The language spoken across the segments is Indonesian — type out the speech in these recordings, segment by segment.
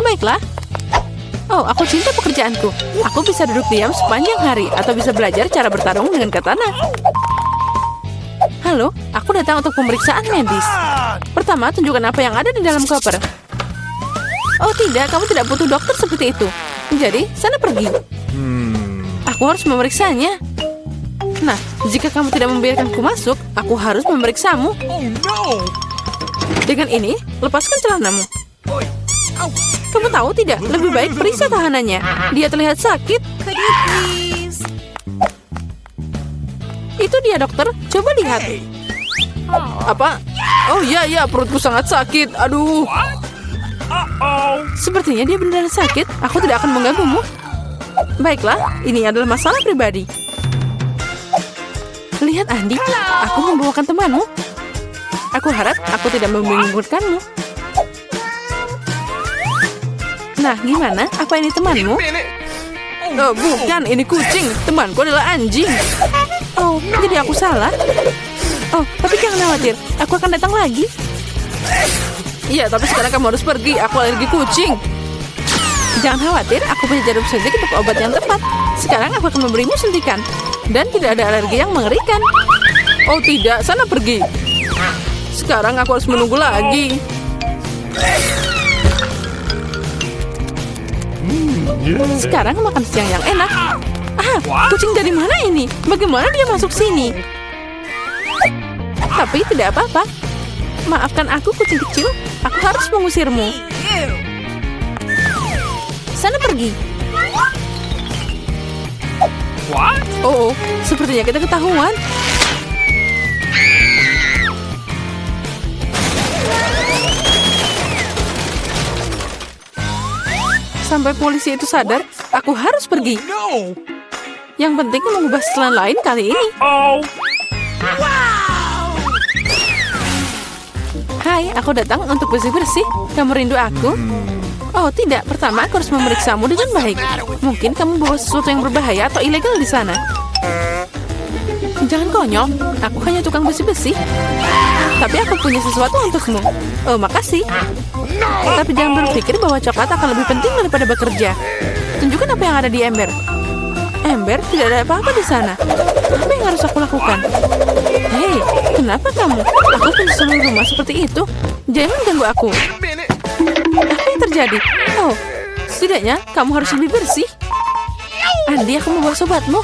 Baiklah. Oh, aku cinta pekerjaanku. Aku bisa duduk diam sepanjang hari atau bisa belajar cara bertarung dengan katana. Halo, aku datang untuk pemeriksaan medis. Pertama, tunjukkan apa yang ada di dalam koper. Oh tidak, kamu tidak butuh dokter seperti itu. Jadi, sana pergi. Aku harus memeriksanya. Nah, jika kamu tidak membiarkanku masuk, aku harus memeriksamu. Dengan ini, lepaskan celanamu. Kamu tahu tidak, lebih baik periksa tahanannya. Dia terlihat sakit. Could you please? Itu dia dokter, coba lihat. Apa? Oh iya, perutku sangat sakit. Aduh. Sepertinya dia benar sakit. Aku tidak akan mengganggumu. Baiklah, ini adalah masalah pribadi. Lihat Andi, aku membawakan temanmu. Aku harap aku tidak membingungkanmu. Nah, gimana? Apa ini temanmu? Oh, bukan, ini kucing. Temanku adalah anjing. Oh, jadi aku salah? Oh, tapi jangan khawatir. Aku akan datang lagi. Iya, tapi sekarang kamu harus pergi. Aku alergi kucing. Jangan khawatir, aku punya jarum suntik untuk obat yang tepat. Sekarang aku akan memberimu suntikan. Dan tidak ada alergi yang mengerikan. Oh tidak, sana pergi. Sekarang aku harus menunggu lagi. Sekarang makan siang yang enak. Kucing dari mana ini? Bagaimana dia masuk sini? Tapi tidak apa-apa. Maafkan aku kucing kecil. Aku harus mengusirmu. Sana pergi. Oh, sepertinya kita ketahuan. Sampai polisi itu sadar, aku harus pergi. Yang penting mengubah setelan lain kali ini. Hai, aku datang untuk bersih-bersih. Kamu rindu aku? Oh tidak, pertama aku harus memeriksamu dengan baik. Mungkin kamu bawa sesuatu yang berbahaya atau ilegal di sana. Jangan konyol, aku hanya tukang bersih-bersih. Tapi aku punya sesuatu untukmu. Oh, makasih. Tapi jangan berpikir bahwa coklat akan lebih penting daripada bekerja. Tunjukkan apa yang ada di ember. Ember, tidak ada apa-apa di sana. Apa yang harus aku lakukan? Hei, kenapa kamu? Aku punya seluruh rumah seperti itu. Jangan ganggu aku. Apa yang terjadi? Oh, setidaknya kamu harus lebih bersih. Andi, aku membawa sobatmu.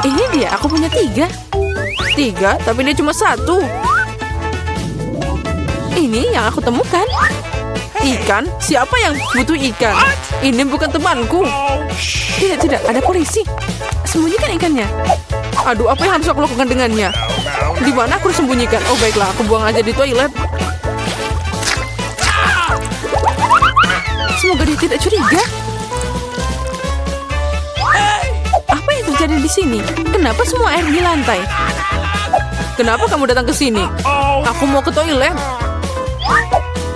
Ini dia, aku punya 3. 3, tapi dia cuma 1. Ini yang aku temukan. Ikan? Siapa yang butuh ikan? Ini bukan temanku. Tidak, ada polisi. Sembunyikan ikannya. Aduh, apa yang harus aku lakukan dengannya? Di mana aku harus sembunyikan? Oh, baiklah, aku buang aja di toilet. Semoga dia tidak curiga. Apa yang terjadi di sini? Kenapa semua air di lantai? Kenapa kamu datang ke sini? Aku mau ke toilet.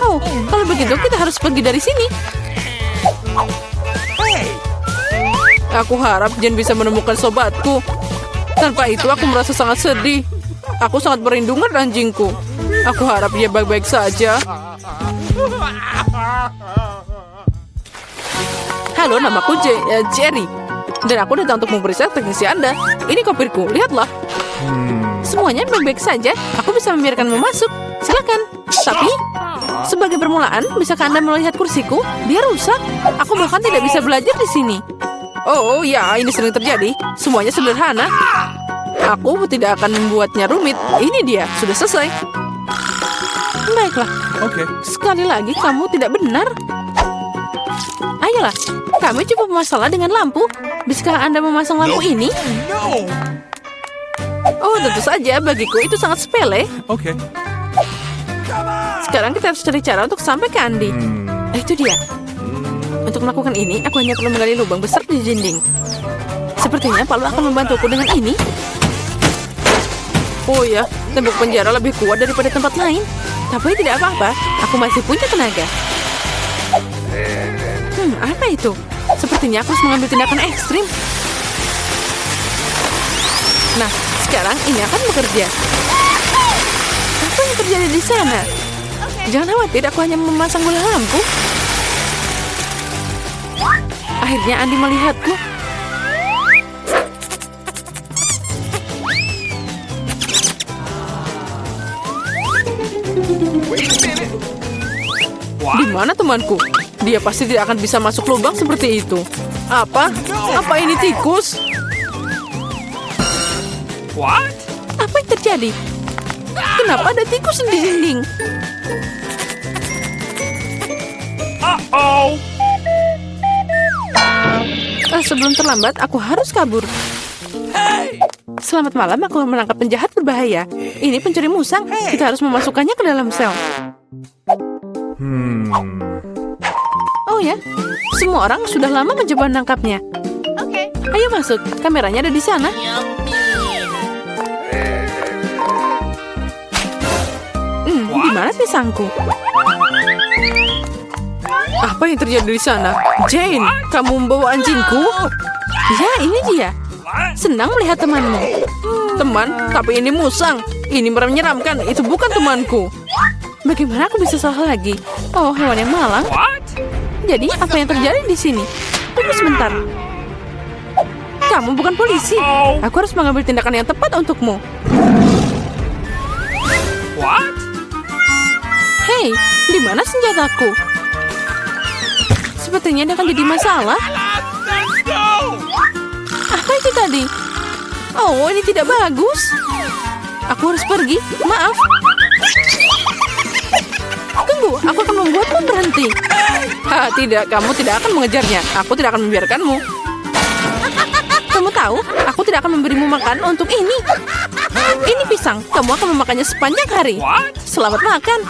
Oh, kalau begitu kita harus pergi dari sini. Aku harap Jen bisa menemukan sobatku. Tanpa itu aku merasa sangat sedih. Aku sangat merindukan anjingku. Aku harap dia baik-baik saja. Halo, namaku Jerry. Dan aku datang untuk memeriksa teknisi Anda. Ini kopirku, lihatlah. Semuanya baik-baik saja. Aku bisa membiarkanmu masuk. Silakan. Tapi, sebagai permulaan, bisakah Anda melihat kursiku? Dia rusak. Aku bahkan tidak bisa belajar di sini. Oh ya, ini sering terjadi. Semuanya sederhana. Aku tidak akan membuatnya rumit. Ini dia, sudah selesai. Baiklah. Oke. Sekali lagi, kamu tidak benar. Ayolah, kami cukup masalah dengan lampu. Bisakah Anda memasang lampu ini? Oh, tentu saja. Bagiku itu sangat sepele. Oke. Sekarang kita harus cari cara untuk sampai ke Andi. Itu dia. Untuk melakukan ini, aku hanya perlu menggali lubang besar di dinding. Sepertinya Palu akan membantuku dengan ini. Oh ya, tembok penjara lebih kuat daripada tempat lain. Tapi tidak apa-apa, aku masih punya tenaga. Apa itu? Sepertinya aku harus mengambil tindakan ekstrim. Nah, sekarang ini akan bekerja. Apa yang terjadi di sana? Jangan khawatir, aku hanya memasang bola lampu. Akhirnya Andi melihatku. Di mana temanku? Dia pasti tidak akan bisa masuk lubang seperti itu. Apa? Apa ini tikus? What? Apa yang terjadi? Kenapa ada tikus di dinding? Uh-oh. Sebelum terlambat, aku harus kabur. Selamat malam, aku menangkap penjahat berbahaya. Ini pencuri musang. Kita harus memasukkannya ke dalam sel. Oh ya, semua orang sudah lama mencoba menangkapnya. Ayo masuk, kameranya ada di sana. Di mana pisangku? Apa yang terjadi di sana? Jane, kamu membawa anjingku? Ya, ini dia. Senang melihat temanmu. Teman, tapi ini musang. Ini menyeramkan, itu bukan temanku. Bagaimana aku bisa salah lagi? Oh, hewan yang malang. What? Jadi, apa yang terjadi di sini? Tunggu sebentar. Kamu bukan polisi. Aku harus mengambil tindakan yang tepat untukmu. What? Hei, di mana senjataku? Sepertinya dia akan jadi masalah. Let's go! Apa itu tadi? Oh, ini tidak bagus. Aku harus pergi. Maaf. Tunggu, aku akan membuatmu berhenti. Tidak, kamu tidak akan mengejarnya. Aku tidak akan membiarkanmu. Kamu tahu, aku tidak akan memberimu makan untuk ini. Ini pisang, kamu akan memakannya sepanjang hari. What? Selamat makan.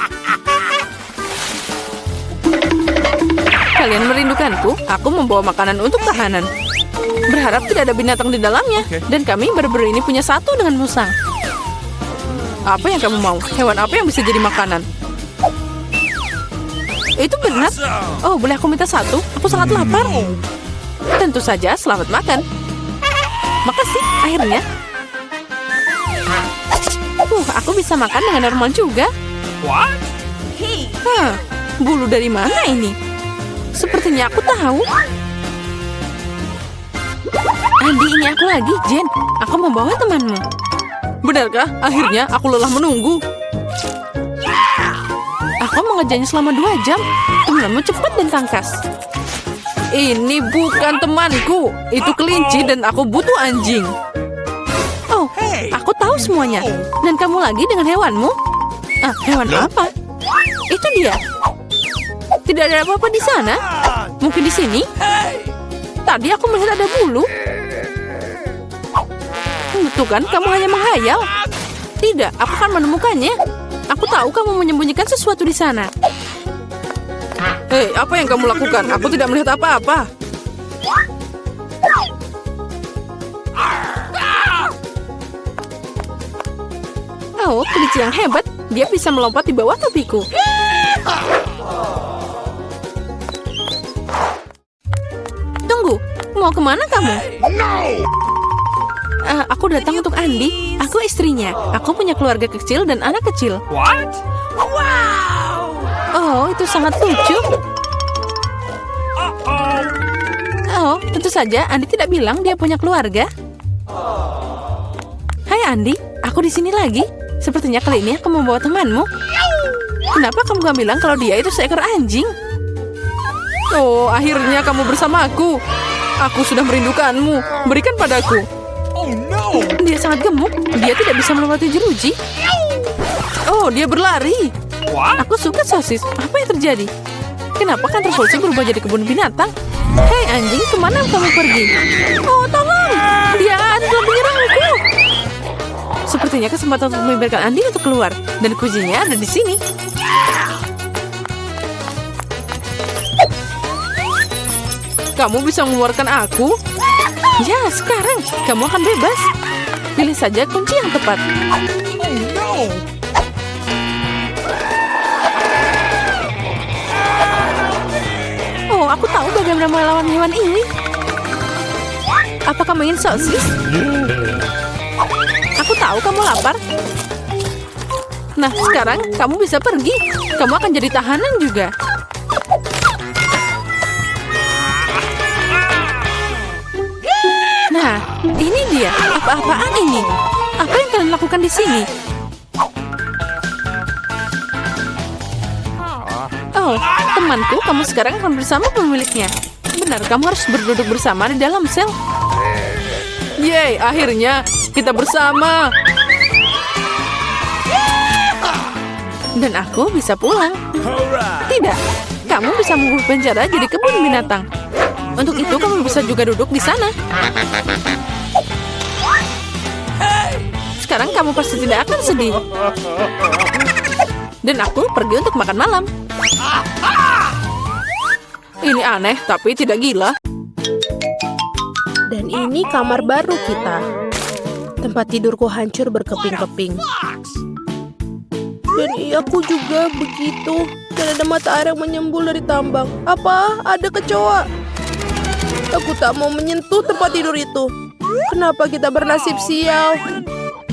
Kalian merindukanku? Aku membawa makanan untuk tahanan. Berharap tidak ada binatang di dalamnya. Dan kami baru-baru ini punya satu dengan musang. Apa yang kamu mau? Hewan apa yang bisa jadi makanan? Itu benar. Oh, boleh aku minta satu? Aku sangat lapar. Tentu saja, selamat makan. Makasih, akhirnya. Aku bisa makan dengan normal juga. What? Bulu dari mana ini? Sepertinya aku tahu. Andi, ini aku lagi, Jen. Aku membawa temanmu. Benarkah? Akhirnya aku lelah menunggu. Aku mengejarnya selama 2 jam. Temanmu cepat dan tangkas. Ini bukan temanku. Itu kelinci dan aku butuh anjing. Oh, aku tahu semuanya. Dan kamu lagi dengan hewanmu? Hewan apa? Itu dia. Tidak ada apa-apa di sana. Mungkin di sini. Tadi aku melihat ada bulu. Tuh kan, kamu hanya menghayal. Tidak, aku akan menemukannya. Aku tahu kamu menyembunyikan sesuatu di sana. Hei, apa yang kamu lakukan? Aku tidak melihat apa-apa. Oh, kelinci yang hebat. Dia bisa melompat di bawah topiku. Tunggu, mau kemana kamu? Aku datang untuk Andi. Aku istrinya. Aku punya keluarga kecil dan anak kecil. What? Wow! Oh, itu sangat lucu. Oh, tentu saja Andi tidak bilang dia punya keluarga. Hai Andi, aku di sini lagi. Sepertinya kali ini aku membawa temanmu. Kenapa kamu gak bilang kalau dia itu seekor anjing? Oh, akhirnya kamu bersamaku. Aku sudah merindukanmu. Berikan padaku. Oh no! Dia sangat gemuk. Dia tidak bisa melewati jeruji. Oh, dia berlari. What? Aku suka sosis. Apa yang terjadi? Kenapa kantor polisi berubah jadi kebun binatang? Hei anjing, kemana kamu pergi? Oh, tolong! Dia telah menyerangku. Sepertinya kesempatan untuk membiarkan Andi untuk keluar. Dan kuncinya ada di sini. Kamu bisa mengeluarkan aku? Ya, sekarang kamu akan bebas. Pilih saja kunci yang tepat. Oh no! Oh, aku tahu bagaimana melawan hewan ini. Apa kamu ingin sosis? Aku tahu kamu lapar. Nah, sekarang kamu bisa pergi. Kamu akan jadi tahanan juga. Ini dia. Apa-apaan ini? Apa yang kalian lakukan di sini? Oh, temanku, kamu sekarang akan bersama pemiliknya. Benar, kamu harus berduduk bersama di dalam sel. Yeay, akhirnya kita bersama. Dan aku bisa pulang. Tidak, kamu bisa mengubah penjara jadi kebun binatang. Untuk itu kamu bisa juga duduk di sana. Sekarang kamu pasti tidak akan sedih. Dan aku pergi untuk makan malam. Ini aneh, tapi tidak gila. Dan ini kamar baru kita. Tempat tidurku hancur berkeping-keping. Dan aku juga begitu. Dan ada mata air yang menyembul dari tambang. Apa? Ada kecoa. Aku tak mau menyentuh tempat tidur itu. Kenapa kita bernasib sial?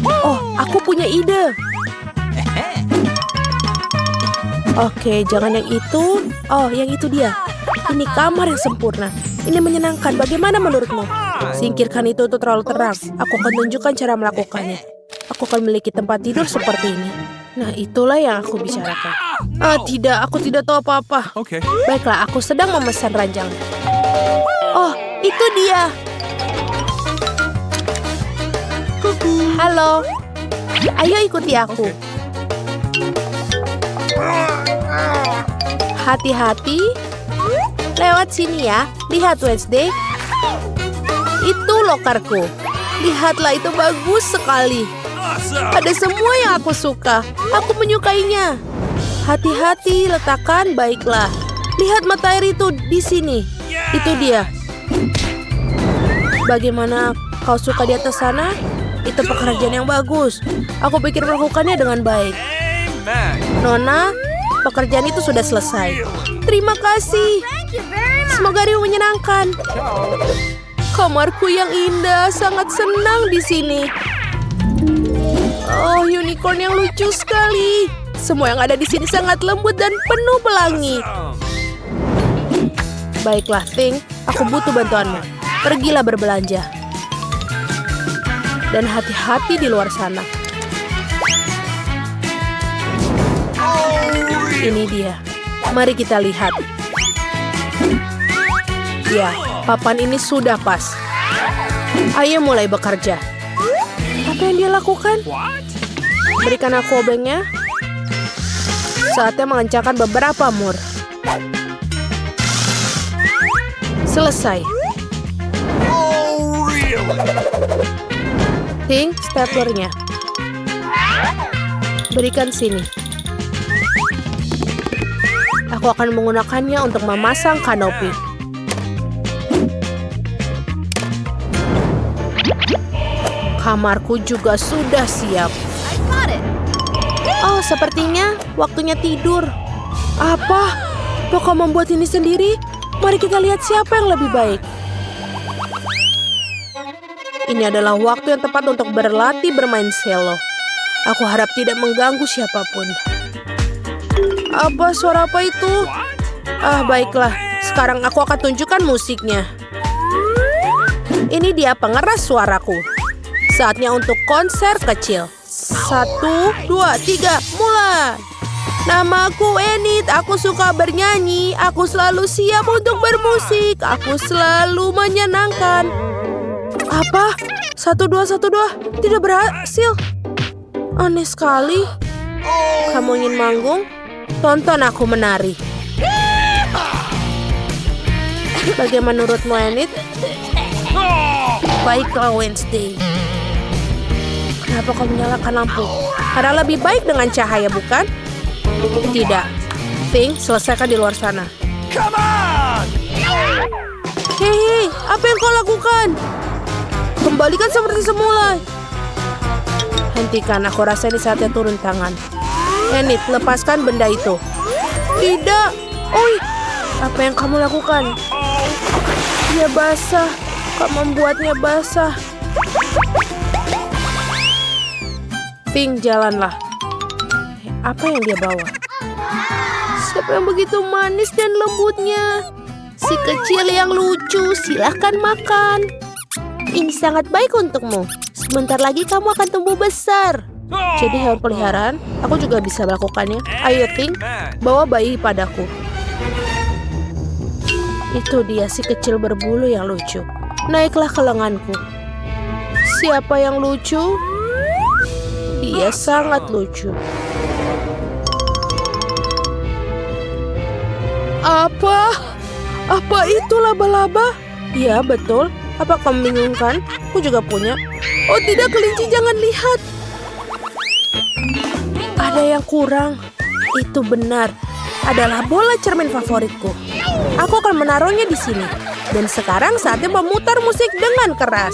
Oh, aku punya ide. Oke, jangan yang itu. Oh, yang itu dia. Ini kamar yang sempurna. Ini menyenangkan. Bagaimana menurutmu? Singkirkan itu terlalu terang. Aku akan tunjukkan cara melakukannya. Aku akan memiliki tempat tidur seperti ini. Nah, itulah yang aku bicarakan. Tidak. Aku tidak tahu apa-apa. Okay. Baiklah, aku sedang memesan ranjang. Oh, itu dia. Halo. Ayo ikuti aku. Hati-hati. Lewat sini ya. Lihat Wednesday. Itu lokarku. Lihatlah, itu bagus sekali. Ada semua yang aku suka. Aku menyukainya. Hati-hati, letakkan baiklah. Lihat mata air itu di sini. Itu dia. Bagaimana kau suka di atas sana? Itu pekerjaan yang bagus. Aku pikir melakukannya dengan baik. Nona, pekerjaan itu sudah selesai. Terima kasih. Semoga hari menyenangkan. Kamarku yang indah, sangat senang di sini. Oh, unicorn yang lucu sekali. Semua yang ada di sini sangat lembut dan penuh pelangi. Baiklah, Thing, aku butuh bantuanmu. Pergilah berbelanja. Dan hati-hati di luar sana. Ini dia. Mari kita lihat. Ya, papan ini sudah pas. Ayo mulai bekerja. Apa yang dia lakukan? Berikan aku obengnya. Saatnya mengencangkan beberapa mur. Selesai. Ting, staplernya. Berikan sini. Aku akan menggunakannya untuk memasang kanopi. Kamarku juga sudah siap. Oh, sepertinya waktunya tidur. Apa? Kau membuat ini sendiri? Mari kita lihat siapa yang lebih baik. Ini adalah waktu yang tepat untuk berlatih bermain cello. Aku harap tidak mengganggu siapapun. Apa suara apa itu? Baiklah. Sekarang aku akan tunjukkan musiknya. Ini dia pengeras suaraku. Saatnya untuk konser kecil. 1, 2, 3, mulai. Namaku Enid, aku suka bernyanyi. Aku selalu siap untuk bermusik. Aku selalu menyenangkan. Apa? 1, 2, 1, 2. Tidak berhasil. Aneh sekali. Kamu ingin manggung? Tonton aku menari. Bagaimana menurutmu, Enid? Baiklah, Wednesday. Kenapa kau menyalakan lampu? Karena lebih baik dengan cahaya, bukan? Tidak. Thing, selesaikan di luar sana. Hei, apa yang kau lakukan? Kembalikan seperti semula. Hentikan, aku rasa ini saatnya turun tangan. Enid, lepaskan benda itu. Tidak. Oi, apa yang kamu lakukan? Dia basah. Kau membuatnya basah. Pink, jalanlah. Apa yang dia bawa? Siapa yang begitu manis dan lembutnya? Si kecil yang lucu, silahkan makan. Ini sangat baik untukmu. Sebentar lagi kamu akan tumbuh besar. Jadi hewan peliharaan, aku juga bisa melakukannya. Ayo, Ting, bawa bayi padaku. Itu dia si kecil berbulu yang lucu. Naiklah ke lenganku. Siapa yang lucu? Dia sangat lucu. Apa? Apa itu laba-laba? Ya, betul. Apa kamu bingung kan? Aku juga punya. Oh tidak, kelinci, jangan lihat. Ada yang kurang. Itu benar. Adalah bola cermin favoritku. Aku akan menaruhnya di sini. Dan sekarang saatnya memutar musik dengan keras.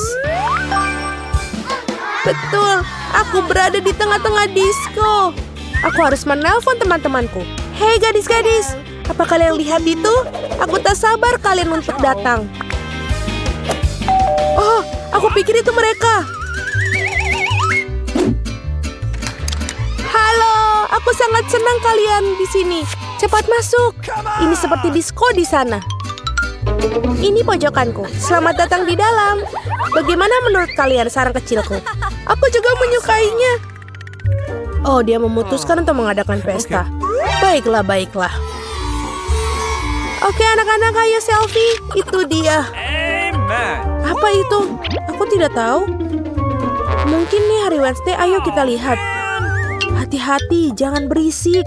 Betul, aku berada di tengah-tengah disko. Aku harus menelpon teman-temanku. Hei gadis-gadis, apa kalian lihat itu? Aku tak sabar kalian untuk datang. Oh, aku pikir itu mereka. Halo, aku sangat senang kalian di sini. Cepat masuk. Ini seperti disko di sana. Ini pojokanku. Selamat datang di dalam. Bagaimana menurut kalian sarang kecilku? Aku juga menyukainya. Oh, dia memutuskan untuk mengadakan pesta. Baiklah, baiklah. Oke, anak-anak, ayo selfie. Itu dia. Amen. Apa itu? Aku tidak tahu. Mungkin nih hari Wednesday, ayo kita lihat. Hati-hati, jangan berisik.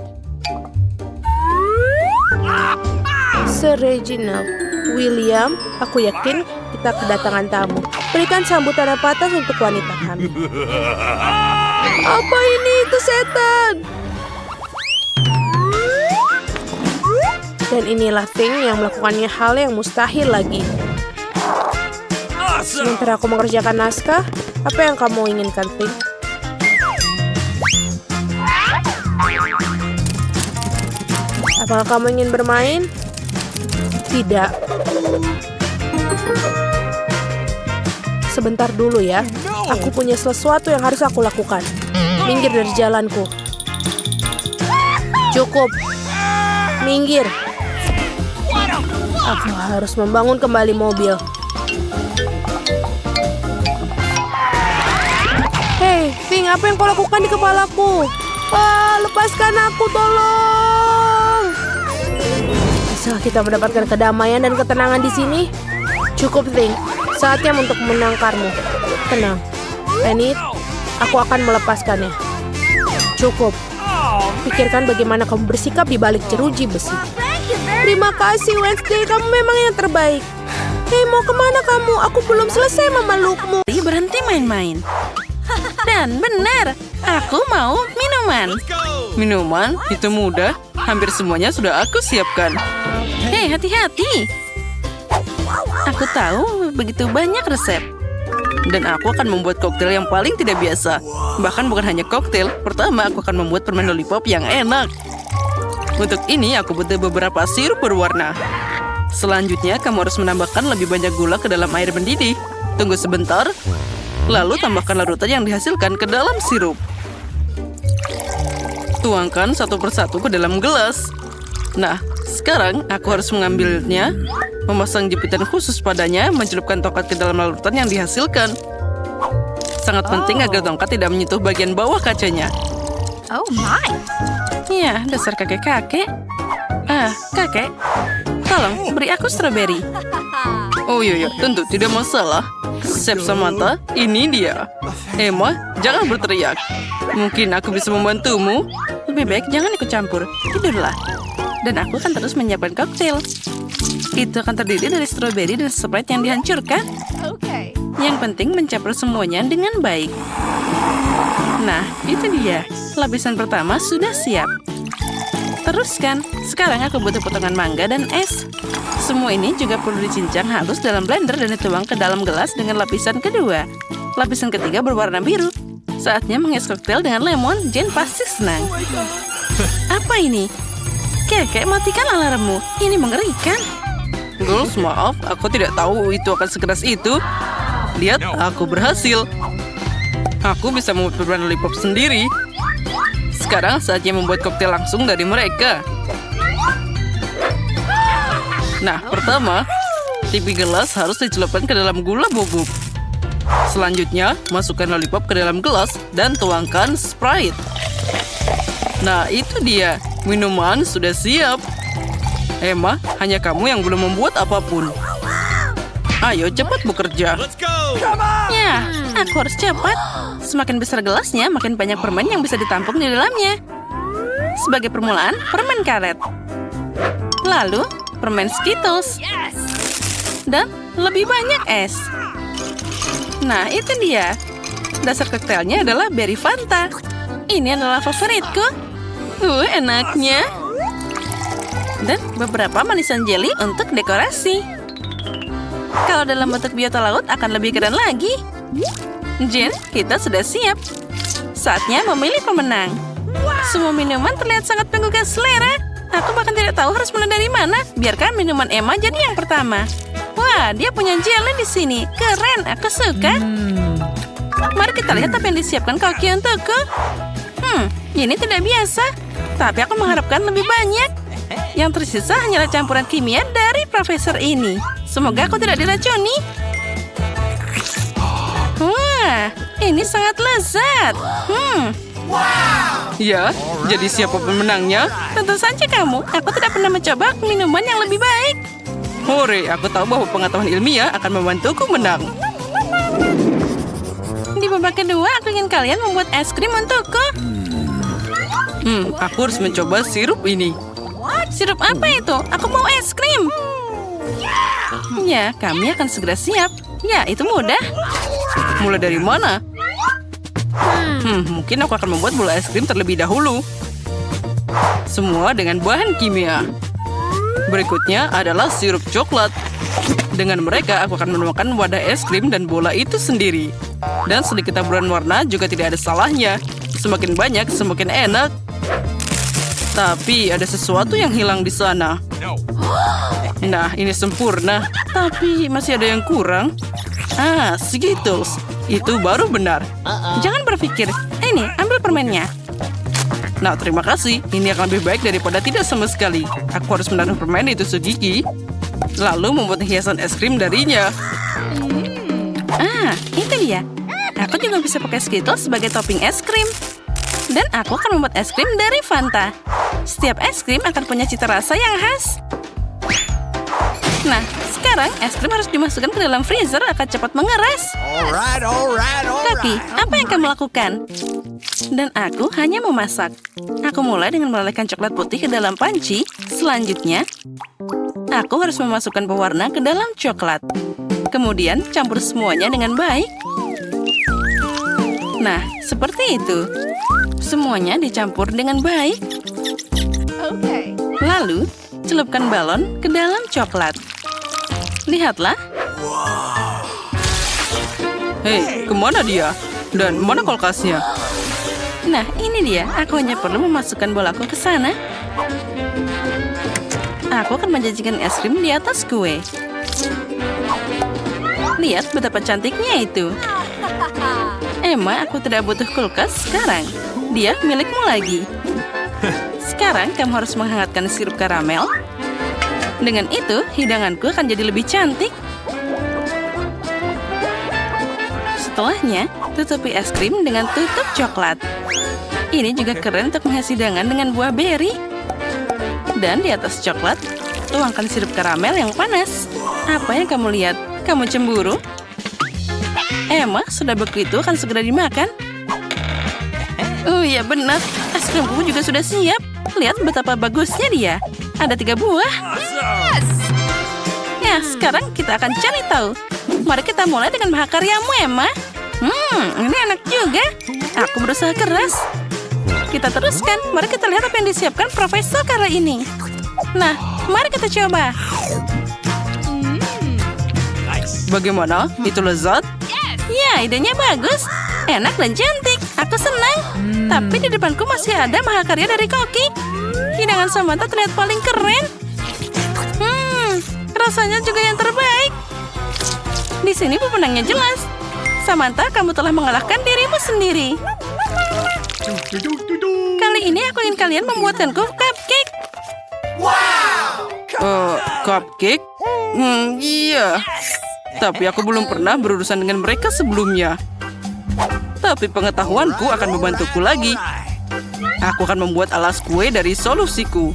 Sir Reginald, William, aku yakin kita kedatangan tamu. Berikan sambutan yang patas untuk wanita kami. Apa ini? Itu setan. Dan inilah Ting yang melakukannya hal yang mustahil lagi. Sementara aku mengerjakan naskah, apa yang kamu inginkan, Ting? Apakah kamu ingin bermain? Tidak. Sebentar dulu ya. Aku punya sesuatu yang harus aku lakukan. Minggir dari jalanku. Cukup. Minggir. Aku harus membangun kembali mobil. Hei, Ting, apa yang kau lakukan di kepalaku? Lepaskan aku, tolong. Bisa kita mendapatkan kedamaian dan ketenangan di sini? Cukup, Ting. Saatnya untuk menangkarmu. Tenang. Enid, aku akan melepaskannya. Cukup. Pikirkan bagaimana kamu bersikap di balik jeruji besi. Terima kasih, Wednesday. Kamu memang yang terbaik. Hei, mau kemana kamu? Aku belum selesai memelukmu. Berhenti main-main. Dan benar, aku mau minuman. Minuman? Itu mudah. Hampir semuanya sudah aku siapkan. Hei, hati-hati. Aku tahu begitu banyak resep. Dan aku akan membuat koktail yang paling tidak biasa. Bahkan bukan hanya koktail. Pertama, aku akan membuat permen lollipop yang enak. Untuk ini, aku butuh beberapa sirup berwarna. Selanjutnya, kamu harus menambahkan lebih banyak gula ke dalam air mendidih. Tunggu sebentar. Lalu tambahkan larutan yang dihasilkan ke dalam sirup. Tuangkan satu persatu ke dalam gelas. Nah, sekarang aku harus mengambilnya, memasang jepitan khusus padanya, mencelupkan tongkat ke dalam larutan yang dihasilkan. Sangat penting agar tongkat tidak menyentuh bagian bawah kacanya. Oh my. Ya, dasar kakek-kakek. Kakek, tolong beri aku stroberi. Oh iya, tentu tidak masalah. Chef Samantha, ini dia. Emma, jangan berteriak. Mungkin aku bisa membantumu. Lebih baik jangan ikut campur. Tidurlah. Dan aku akan terus menyiapkan koktail. Itu akan terdiri dari stroberi dan Sprite yang dihancurkan. Yang penting mencampur semuanya dengan baik. Nah, itu dia. Lapisan pertama sudah siap. Teruskan. Sekarang aku butuh potongan mangga dan es. Semua ini juga perlu dicincang halus dalam blender dan dituang ke dalam gelas dengan lapisan kedua. Lapisan ketiga berwarna biru. Saatnya menghias koktail dengan lemon. Jane pasti senang. Apa ini? Kakek, matikan alarmmu. Ini mengerikan. Girls, maaf, aku tidak tahu itu akan sekeras itu. Lihat, aku berhasil. Aku bisa membuat permen lollipop sendiri. Sekarang saatnya membuat koktail langsung dari mereka. Nah, pertama, tipi gelas harus dicelupkan ke dalam gula bubuk. Selanjutnya, masukkan lollipop ke dalam gelas dan tuangkan Sprite. Nah, itu dia. Minuman sudah siap. Emma, hanya kamu yang belum membuat apapun. Ayo cepat bekerja. Let's go. Ya, aku harus cepat. Semakin besar gelasnya, makin banyak permen yang bisa ditampung di dalamnya. Sebagai permulaan, permen karet. Lalu, permen Skittles. Dan lebih banyak es. Nah, itu dia. Dasar koktailnya adalah berry Fanta. Ini adalah favoritku. Enaknya. Dan beberapa manisan jelly untuk dekorasi. Kalau dalam bentuk biota laut akan lebih keren lagi. Jen, kita sudah siap. Saatnya memilih pemenang. Semua minuman terlihat sangat menggugah selera. Aku bahkan tidak tahu harus mulai dari mana. Biarkan minuman Emma jadi yang pertama. Wah, dia punya jelly di sini. Keren, aku suka. Mari kita lihat apa yang disiapkan Koki untukku. Ini tidak biasa. Tapi aku mengharapkan lebih banyak. Yang tersisa hanyalah campuran kimia dari profesor ini. Semoga aku tidak diracuni. Wah, ini sangat lezat. Ya, jadi siapa pemenangnya? Tentu saja kamu. Aku tidak pernah mencoba minuman yang lebih baik. Hore, aku tahu bahwa pengetahuan ilmiah akan membantuku menang. Di babak kedua, aku ingin kalian membuat es krim untukku. Aku harus mencoba sirup ini. Sirup apa itu? Aku mau es krim. Ya, kami akan segera siap. Ya, itu mudah. Mulai dari mana? Mungkin aku akan membuat bola es krim terlebih dahulu. Semua dengan bahan kimia. Berikutnya adalah sirup coklat. Dengan mereka, aku akan menemukan wadah es krim dan bola itu sendiri. Dan sedikit taburan warna juga tidak ada salahnya. Semakin banyak, semakin enak. Tapi ada sesuatu yang hilang di sana. No. Nah, ini sempurna. Tapi masih ada yang kurang. Skittles. Itu baru benar. Jangan berpikir. Ini, ambil permennya. Nah, terima kasih. Ini akan lebih baik daripada tidak sama sekali. Aku harus menaruh permen itu segigi. Lalu membuat hiasan es krim darinya. Itu dia. Aku juga bisa pakai Skittles sebagai topping es krim. Dan aku akan membuat es krim dari Fanta. Setiap es krim akan punya cita rasa yang khas. Nah, sekarang es krim harus dimasukkan ke dalam freezer akan cepat mengeras. Alright. Kaki, apa yang kamu lakukan? Dan aku hanya memasak. Aku mulai dengan melelehkan coklat putih ke dalam panci. Selanjutnya, aku harus memasukkan pewarna ke dalam coklat. Kemudian, campur semuanya dengan baik. Nah, seperti itu. Semuanya dicampur dengan baik. Lalu, celupkan balon ke dalam coklat. Lihatlah. Hei, kemana dia? Dan mana kulkasnya? Nah, ini dia. Aku hanya perlu memasukkan bolaku ke sana. Aku akan menjanjikan es krim di atas kue. Lihat betapa cantiknya itu. Emma, aku tidak butuh kulkas sekarang. Dia milikmu lagi. Sekarang kamu harus menghangatkan sirup karamel. Dengan itu, hidanganku akan jadi lebih cantik. Setelahnya, tutupi es krim dengan tutup coklat. Ini juga keren untuk menghias hidangan dengan buah beri. Dan di atas coklat, tuangkan sirup karamel yang panas. Apa yang kamu lihat? Kamu cemburu? Emma, sudah begitu akan segera dimakan. Oh iya benar, es krimku juga sudah siap. Lihat betapa bagusnya dia. Ada 3 buah. Ya, sekarang kita akan cari tahu. Mari kita mulai dengan bahan karyamu, Emma. Ini enak juga. Aku berusaha keras. Kita teruskan. Mari kita lihat apa yang disiapkan Profesor kali ini. Nah, mari kita coba. Bagaimana? Itu lezat? Ya, idenya bagus. Enak dan cantik. Aku senang. Tapi di depanku masih ada mahakarya dari Koki. Hidangan Samantha terlihat paling keren. Rasanya juga yang terbaik. Di sini pemenangnya jelas. Samantha, kamu telah mengalahkan dirimu sendiri. Kali ini aku ingin kalian membuatkanku cupcake. Cupcake? Iya. Tapi aku belum pernah berurusan dengan mereka sebelumnya. Tapi pengetahuanku akan membantuku lagi. Aku akan membuat alas kue dari solusiku.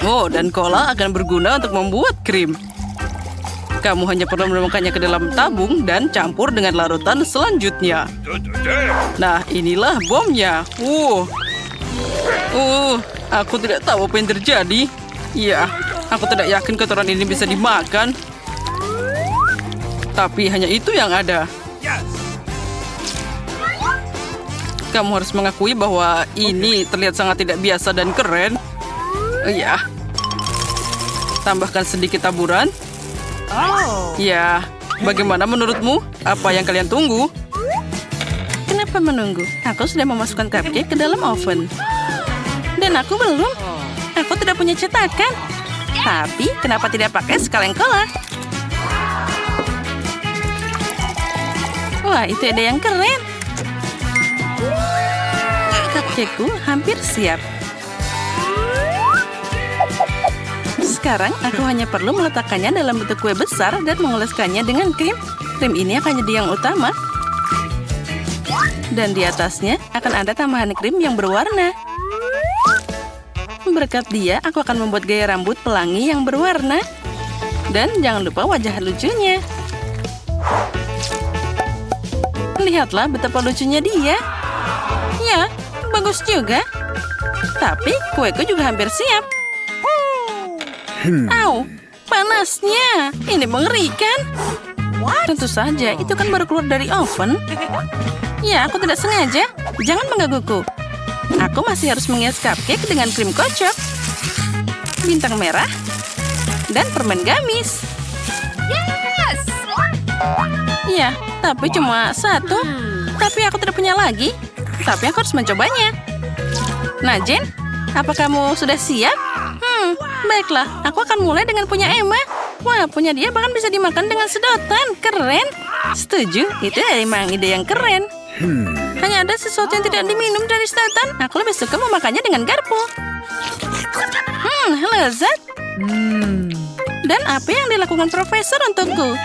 Oh, dan cola akan berguna untuk membuat krim. Kamu hanya perlu menemukannya ke dalam tabung dan campur dengan larutan selanjutnya. Nah, inilah bomnya. Aku tidak tahu apa yang terjadi. Ya, aku tidak yakin kotoran ini bisa dimakan. Tapi hanya itu yang ada. Kamu harus mengakui bahwa ini terlihat sangat tidak biasa dan keren. Ya. Tambahkan sedikit taburan. Ya, bagaimana menurutmu? Apa yang kalian tunggu? Kenapa menunggu? Aku sudah memasukkan cupcake ke dalam oven. Dan aku belum. Aku tidak punya cetakan. Tapi, kenapa tidak pakai sekalian cola? Wah, itu ada yang keren. Cupcakeku hampir siap. Sekarang aku hanya perlu meletakkannya dalam bentuk kue besar dan mengoleskannya dengan krim. Krim ini akan jadi yang utama. Dan di atasnya akan ada tambahan krim yang berwarna. Berkat dia, aku akan membuat gaya rambut pelangi yang berwarna. Dan jangan lupa wajah lucunya. Lihatlah betapa lucunya dia. Ya, bagus juga. Tapi kueku juga hampir siap. Au, panasnya. Ini mengerikan. Tentu saja, itu kan baru keluar dari oven. Ya, aku tidak sengaja. Jangan menggangguku. Aku masih harus menghias cupcake dengan krim kocok, bintang merah, dan permen gamis. Ya, tapi cuma satu. Tapi aku tidak punya lagi. Tapi aku harus mencobanya. Nah, Jen, apa kamu sudah siap? Baiklah, aku akan mulai dengan punya Emma. Wah, punya dia bahkan bisa dimakan dengan sedotan. Keren. Setuju, itu emang ide yang keren. Hanya ada sesuatu yang tidak diminum dari sedotan. Aku lebih suka memakannya dengan garpu. Lezat. Dan apa yang dilakukan profesor untukku?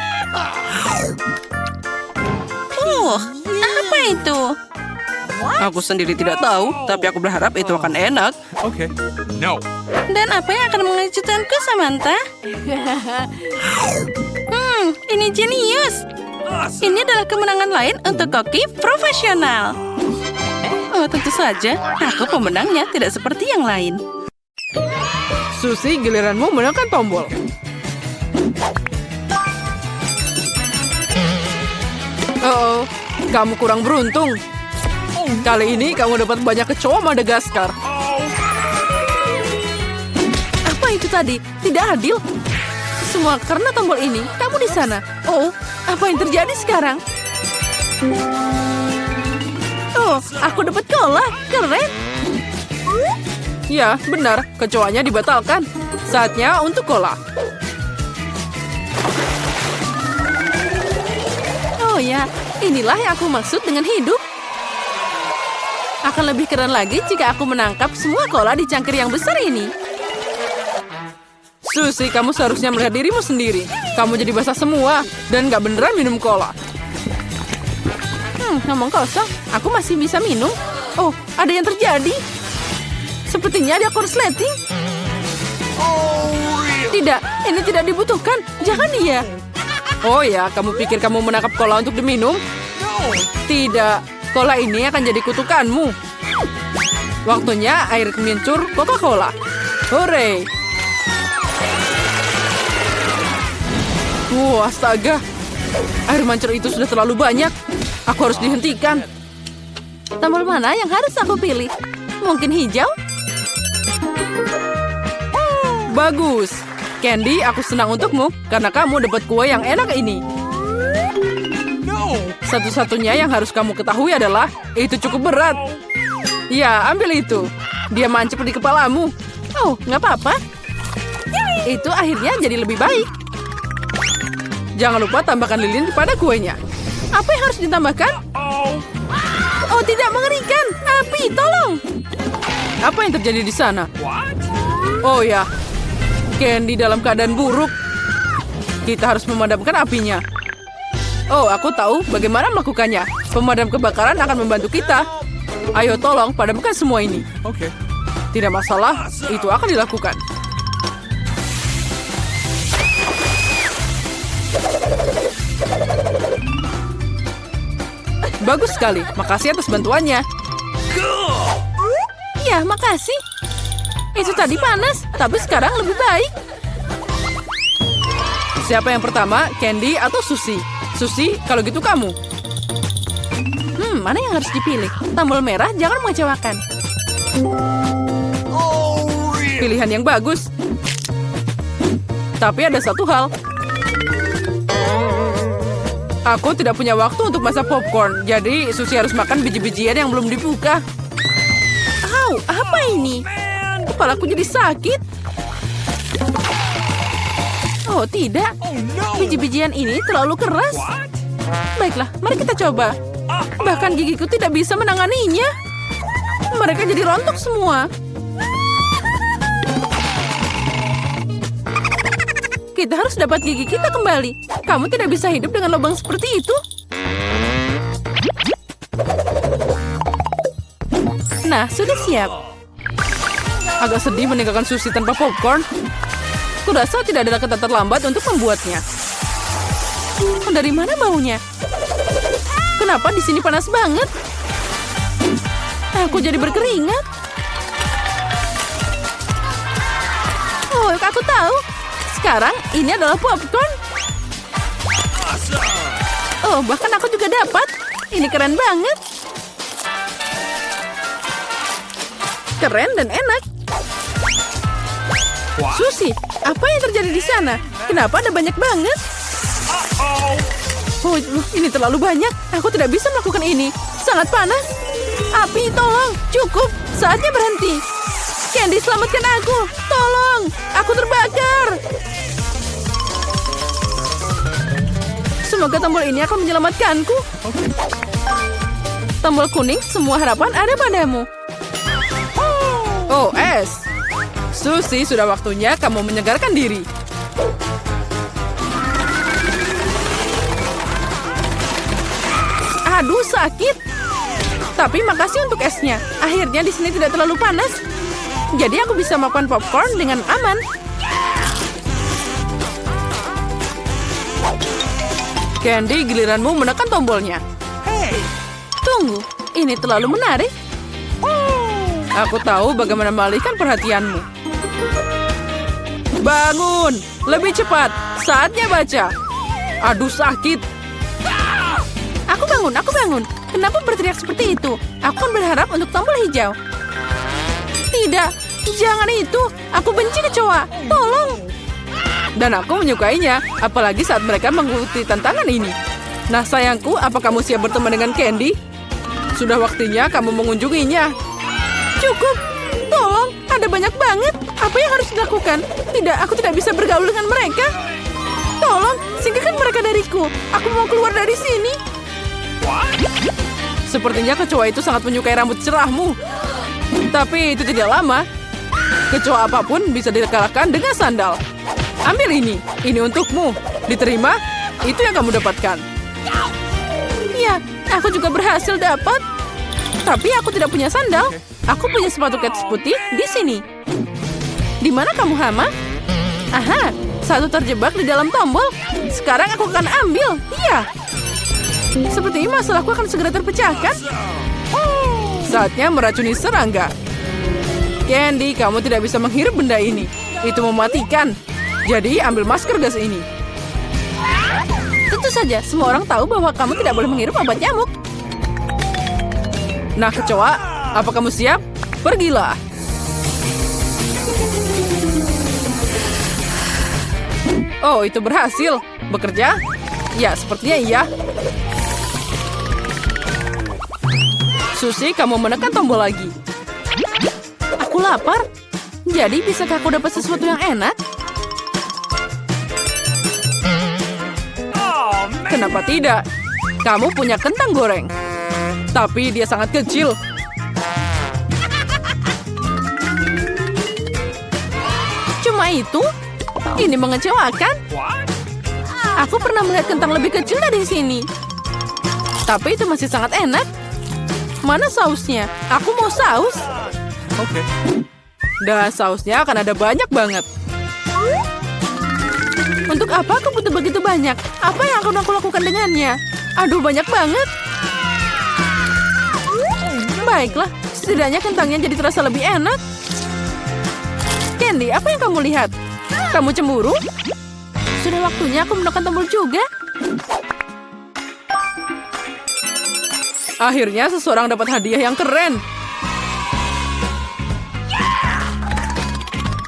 Apa itu? Aku sendiri tidak tahu, tapi aku berharap itu akan enak. Okay. No. Dan apa yang akan mengejutkanku, Samantha? Ini jenius. Ini adalah kemenangan lain untuk koki profesional. Oh, tentu saja. Aku pemenangnya, tidak seperti yang lain. Susie, giliranmu menekan tombol. Oh, kamu kurang beruntung. Kali ini kamu dapat banyak kecoa Madagaskar. Apa itu tadi? Tidak adil. Semua karena tombol ini. Kamu di sana. Oh, apa yang terjadi sekarang? Oh, aku dapat cola. Keren. Ya, benar. Kecoanya dibatalkan. Saatnya untuk cola. Oh ya, inilah yang aku maksud dengan hidup. Akan lebih keren lagi jika aku menangkap semua cola di cangkir yang besar ini. Susie, kamu seharusnya melihat dirimu sendiri. Kamu jadi basah semua dan gak beneran minum cola. Ngomong kosong, aku masih bisa minum. Oh, ada yang terjadi. Sepertinya ada korsleting. Tidak, ini tidak dibutuhkan. Jangan dia. Oh ya, kamu pikir kamu menangkap cola untuk diminum? Tidak. Cola ini akan jadi kutukanmu. Waktunya air kemincur Coca-Cola. Hore! Astaga. Air mancur itu sudah terlalu banyak. Aku harus dihentikan. Tombol mana yang harus aku pilih? Mungkin hijau? Bagus. Candy, aku senang untukmu karena kamu dapat kue yang enak ini. Satu-satunya yang harus kamu ketahui adalah itu cukup berat. Ya, ambil itu. Dia mancep di kepalamu. Oh, nggak apa-apa. Itu akhirnya jadi lebih baik. Jangan lupa tambahkan lilin pada kuenya. Apa yang harus ditambahkan? Oh, tidak, mengerikan. Api, tolong. Apa yang terjadi di sana? Oh ya, Candy dalam keadaan buruk. Kita harus memadamkan apinya. Oh, aku tahu bagaimana melakukannya. Pemadam kebakaran akan membantu kita. Ayo tolong padamkan semua ini. Okay. Tidak masalah, itu akan dilakukan. Bagus sekali, makasih atas bantuannya. Ya, makasih. Itu tadi panas, tapi sekarang lebih baik. Siapa yang pertama, Candy atau Susie? Susie, kalau gitu kamu. Mana yang harus dipilih? Tombol merah jangan mengecewakan. Oh, really? Pilihan yang bagus. Tapi ada satu hal. Aku tidak punya waktu untuk masak popcorn, jadi Susie harus makan biji-bijian yang belum dibuka. Au, apa ini? Kepalaku jadi sakit. Oh, tidak. Oh, no. Biji-bijian ini terlalu keras. What? Baiklah, mari kita coba. Bahkan gigiku tidak bisa menanganinya. Mereka jadi rontok semua. Kita harus dapat gigi kita kembali. Kamu tidak bisa hidup dengan lubang seperti itu. Nah, sudah siap. Agak sedih meninggalkan Susie tanpa popcorn. Kurasa tidak ada kata terlambat untuk membuatnya. Dari mana baunya? Kenapa di sini panas banget? Aku jadi berkeringat. Oh, aku tahu. Sekarang ini adalah popcorn. Oh, bahkan aku juga dapat. Ini keren banget. Keren dan enak. What? Susie, apa yang terjadi di sana? Kenapa ada banyak banget? Oh, Oh, ini terlalu banyak. Aku tidak bisa melakukan ini. Sangat panas. Api, tolong. Cukup. Saatnya berhenti. Candy, selamatkan aku. Tolong. Aku terbakar. Semoga tombol ini akan menyelamatkanku. Tombol kuning, semua harapan ada padamu. Oh, es. Susie, sudah waktunya kamu menyegarkan diri. Aduh, sakit. Tapi makasih untuk esnya. Akhirnya di sini tidak terlalu panas. Jadi aku bisa makan popcorn dengan aman. Candy, giliranmu menekan tombolnya. hey. Tunggu, ini terlalu menarik. Aku tahu bagaimana mengalihkan perhatianmu. Bangun, lebih cepat. Saatnya baca. Aduh, sakit. Aku bangun. Kenapa berteriak seperti itu? Aku kan berharap untuk tombol hijau. Tidak, jangan itu. Aku benci kecoa. Tolong. Dan aku menyukainya, apalagi saat mereka mengikuti tantangan ini. Nah, sayangku, apa kamu siap berteman dengan Candy? Sudah waktunya kamu mengunjunginya. Cukup. Tolong, ada banyak banget. Apa yang harus dilakukan? Tidak, aku tidak bisa bergaul dengan mereka. Tolong, singkirkan mereka dariku. Aku mau keluar dari sini. Sepertinya kecoa itu sangat menyukai rambut cerahmu. Tapi itu tidak lama. Kecoa apapun bisa dikalahkan dengan sandal. Ambil ini untukmu. Diterima, itu yang kamu dapatkan. Ya, aku juga berhasil dapat. Tapi aku tidak punya sandal. Aku punya sepatu kets putih di sini. Di mana kamu, Hama? Aha, satu terjebak di dalam tombol. Sekarang aku akan ambil. Iya. Sepertinya masalahku akan segera terpecahkan. Saatnya meracuni serangga. Candy, kamu tidak bisa menghirup benda ini. Itu mematikan. Jadi ambil masker gas ini. Tentu saja, semua orang tahu bahwa kamu tidak boleh menghirup obat nyamuk. Nah, kecoa, apa kamu siap? Pergilah. Oh, itu berhasil. Bekerja? Ya, sepertinya iya. Susie, kamu menekan tombol lagi. Aku lapar. Jadi, bisakah aku dapat sesuatu yang enak? Oh, man. Kenapa tidak? Kamu punya kentang goreng. Tapi dia sangat kecil. Cuma itu? Ini mengecewakan. What? Aku pernah melihat kentang lebih kecil dari sini. Tapi itu masih sangat enak. Mana sausnya? Aku mau saus. Okay. Dan sausnya akan ada banyak banget. Untuk apa aku butuh begitu banyak? Apa yang akan aku lakukan dengannya? Aduh, banyak banget. Baiklah, setidaknya kentangnya jadi terasa lebih enak. Candy, apa yang kamu lihat? Kamu cemburu? Sudah waktunya aku menekan tombol juga. Akhirnya seseorang dapat hadiah yang keren.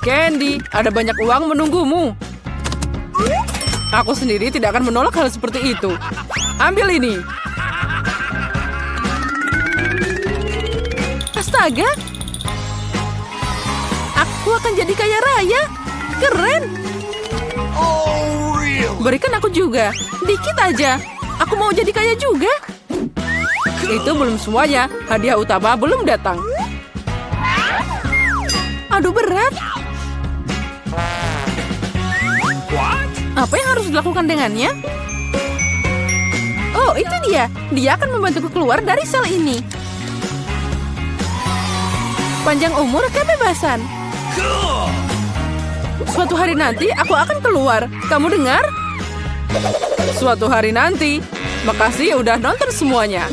Candy, ada banyak uang menunggumu. Aku sendiri tidak akan menolak hal seperti itu. Ambil ini. Astaga. Aku akan jadi kaya raya. Keren. Oh, really? Berikan aku juga. Dikit aja. Aku mau jadi kaya juga. Itu belum semuanya. Hadiah utama belum datang. Aduh, berat. What? Apa yang harus dilakukan dengannya? Oh, itu dia. Dia akan membantuku keluar dari sel ini. Panjang umur kebebasan. Cool. Suatu hari nanti aku akan keluar. Kamu dengar? Suatu hari nanti. Makasih udah nonton semuanya.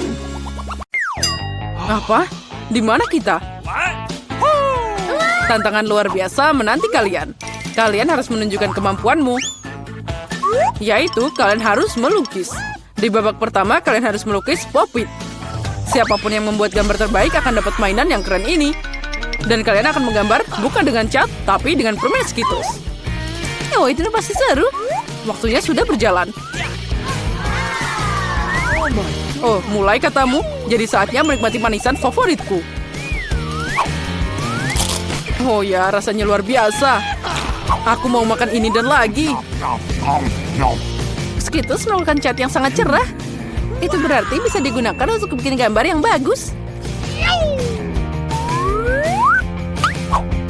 Apa? Di mana kita? What? Tantangan luar biasa menanti kalian. Kalian harus menunjukkan kemampuanmu. Yaitu kalian harus melukis. Di babak pertama kalian harus melukis Pop-It. Siapapun yang membuat gambar terbaik akan dapat mainan yang keren ini. Dan kalian akan menggambar bukan dengan cat, tapi dengan permen Skittles. Oh, itu pasti seru. Waktunya sudah berjalan. Oh, mulai katamu. Jadi saatnya menikmati manisan favoritku. Oh ya, rasanya luar biasa. Aku mau makan ini dan lagi. Skittles merupakan cat yang sangat cerah. Itu berarti bisa digunakan untuk bikin gambar yang bagus.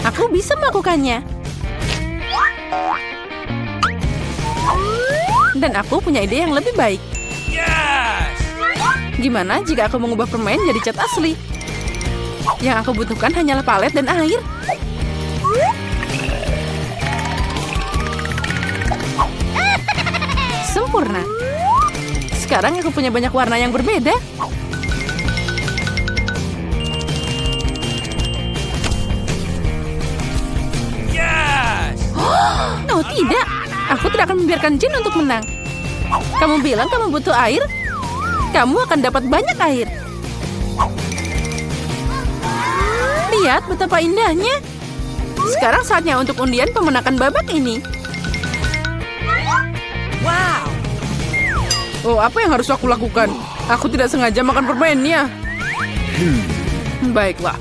Aku bisa melakukannya. Dan aku punya ide yang lebih baik. Yes. Gimana jika aku mengubah permen jadi cat asli? Yang aku butuhkan hanyalah palet dan air. Sempurna. Sekarang aku punya banyak warna yang berbeda. Yes. Oh tidak, aku tidak akan membiarkan Jin untuk menang. Kamu bilang kamu butuh air? Kamu akan dapat banyak air. Lihat betapa indahnya. Sekarang saatnya untuk undian pemenangan babak ini. Wow. Oh, apa yang harus aku lakukan? Aku tidak sengaja makan permennya. Baiklah.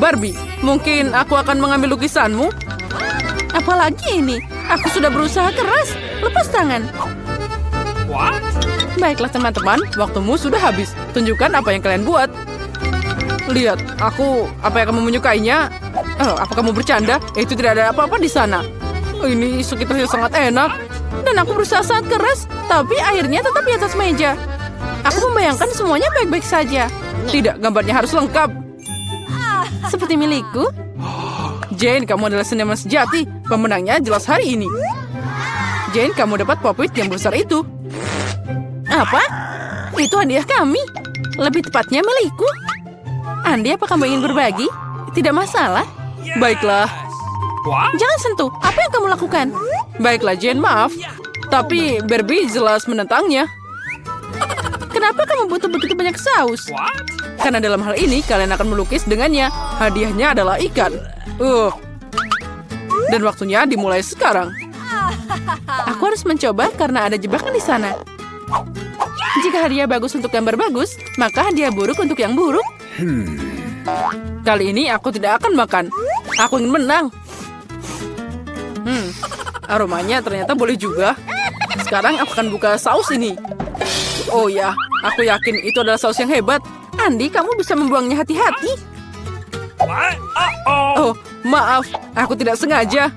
Barbie, mungkin aku akan mengambil lukisanmu? Apalagi ini? Aku sudah berusaha keras. Lepas tangan. What? Baiklah teman-teman, waktumu sudah habis. Tunjukkan apa yang kalian buat. Lihat, apa yang kamu menyukainya? Oh, apa kamu bercanda? Itu tidak ada apa-apa di sana. Ini sekitarnya sangat enak. Dan aku berusaha sangat keras, tapi airnya tetap di atas meja. Aku membayangkan semuanya baik-baik saja. Tidak, gambarnya harus lengkap. Seperti milikku. Jane, kamu adalah seniman sejati. Pemenangnya jelas hari ini. Jane, kamu dapat Pop-It yang besar itu. Apa? Itu hadiah kami. Lebih tepatnya milikku. Andi, apa kamu ingin berbagi? Tidak masalah. Baiklah. What? Jangan sentuh. Apa yang kamu lakukan? Baiklah, Jane, maaf. Tapi Barbie jelas menentangnya. Kenapa kamu butuh begitu banyak saus? What? Karena dalam hal ini kalian akan melukis dengannya. Hadiahnya adalah ikan. Dan waktunya dimulai sekarang. Aku harus mencoba karena ada jebakan di sana. Jika hadiah bagus untuk gambar bagus, maka hadiah buruk untuk yang buruk. Kali ini aku tidak akan makan. Aku ingin menang. Aromanya ternyata boleh juga. Sekarang aku akan buka saus ini. Oh ya, aku yakin itu adalah saus yang hebat. Andi, kamu bisa membuangnya hati-hati. What? Uh-oh. Oh, maaf. Aku tidak sengaja.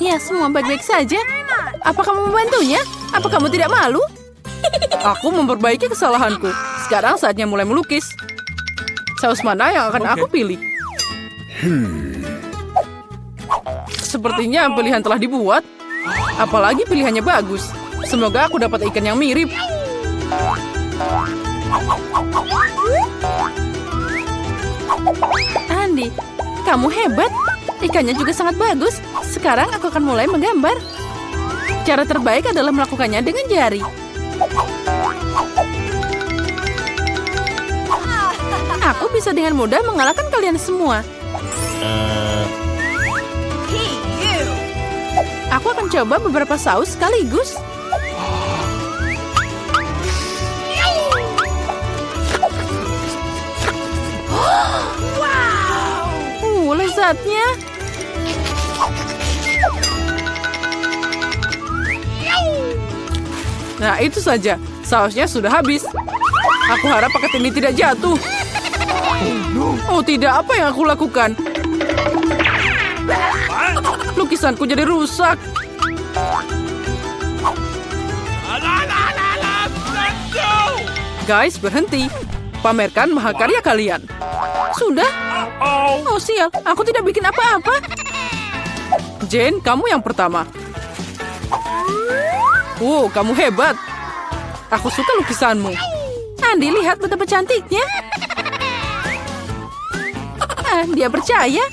Ya, semua baik-baik saja. Apa kamu membantunya? Apa kamu tidak malu? Aku memperbaiki kesalahanku. Sekarang saatnya mulai melukis. Saus mana yang akan aku pilih? Sepertinya pilihan telah dibuat. Apalagi pilihannya bagus. Semoga aku dapat ikan yang mirip. Andy, kamu hebat. Ikannya juga sangat bagus. Sekarang aku akan mulai menggambar. Cara terbaik adalah melakukannya dengan jari. Aku bisa dengan mudah mengalahkan kalian semua. Aku akan coba beberapa saus sekaligus. Lezatnya. Nah, itu saja. Sausnya sudah habis. Aku harap paket ini tidak jatuh. Oh tidak, apa yang aku lakukan? Lukisanku jadi rusak. Guys, berhenti. Pamerkan mahakarya kalian. Sudah? Oh sial, aku tidak bikin apa-apa. Jane, kamu yang pertama. Wow, kamu hebat. Aku suka lukisanmu. Andy, lihat betapa cantiknya. Dia percaya.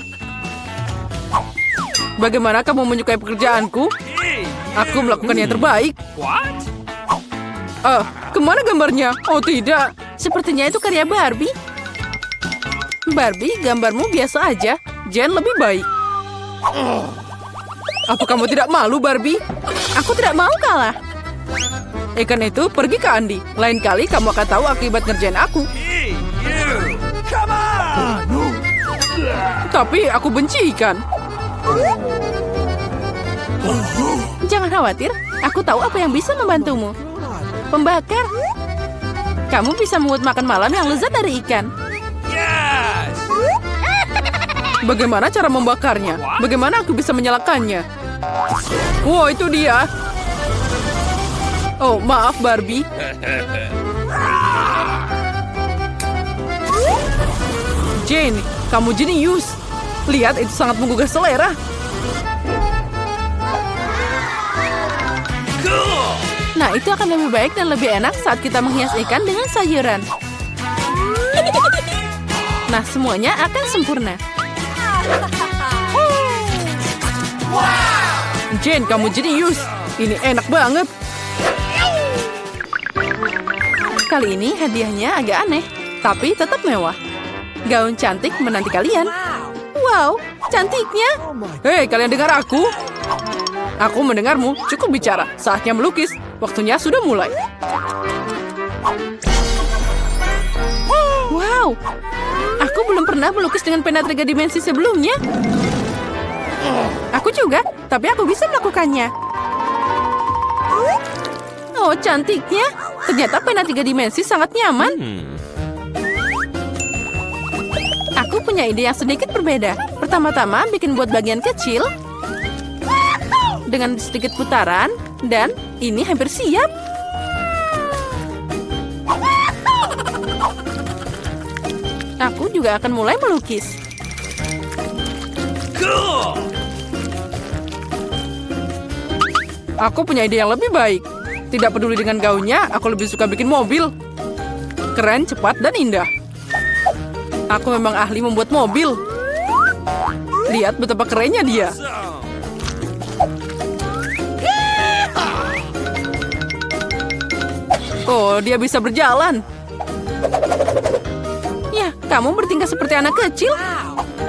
Bagaimana kamu menyukai pekerjaanku? Aku melakukan yang terbaik. What? Kemana gambarnya? Oh tidak. Sepertinya itu karya Barbie. Barbie, gambarmu biasa aja. Jane lebih baik. Apa kamu tidak malu, Barbie? Aku tidak mau kalah. Ikan itu pergi ke Andy. Lain kali kamu akan tahu akibat ngerjain aku. Hey, you! Come on! Tapi aku benci ikan. Jangan khawatir, aku tahu apa yang bisa membantumu. Pembakar. Kamu bisa membuat makan malam yang lezat dari ikan. Yes! Bagaimana cara membakarnya? Bagaimana aku bisa menyalakannya? Wow, itu dia. Oh, maaf Barbie. Jane, kamu jenius. Lihat, itu sangat menggugah selera. Nah, itu akan lebih baik dan lebih enak saat kita menghias ikan dengan sayuran. Nah, semuanya akan sempurna. Jane, kamu jenius. Ini enak banget. Kali ini hadiahnya agak aneh, tapi tetap mewah. Gaun cantik menanti kalian. Wow, cantiknya. Hei, kalian dengar aku? Aku mendengarmu. Cukup bicara. Saatnya melukis. Waktunya sudah mulai. Wow, aku belum pernah melukis dengan pena 3 dimensi sebelumnya. Aku juga, tapi aku bisa melakukannya. Oh, cantiknya. Ternyata pena 3 dimensi sangat nyaman. Aku punya ide yang sedikit berbeda. Pertama-tama bikin buat bagian kecil. Dengan sedikit putaran. Dan ini hampir siap. Aku juga akan mulai melukis. Cool! Aku punya ide yang lebih baik. Tidak peduli dengan gaunnya, aku lebih suka bikin mobil. Keren, cepat, dan indah. Aku memang ahli membuat mobil. Lihat betapa kerennya dia. Oh, dia bisa berjalan. Ya, kamu bertingkah seperti anak kecil.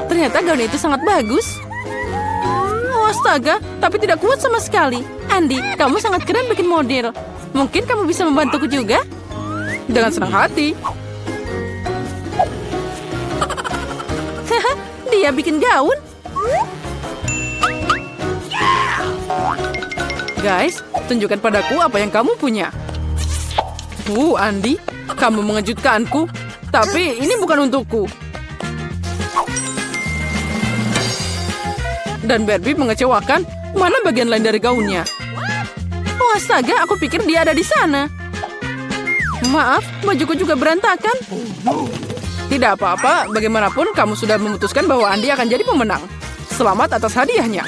Ternyata gaun itu sangat bagus. Oh, astaga, tapi tidak kuat sama sekali. Andy, kamu sangat keren bikin model. Mungkin kamu bisa membantuku juga? Dengan senang hati. Dia bikin gaun. Guys, tunjukkan padaku apa yang kamu punya. Andy, kamu mengejutkanku. Tapi ini bukan untukku. Dan Barbie mengecewakan. Mana bagian lain dari gaunnya? Oh astaga, aku pikir dia ada di sana. Maaf, bajuku juga berantakan. Tidak apa-apa, bagaimanapun kamu sudah memutuskan bahwa Andi akan jadi pemenang. Selamat atas hadiahnya.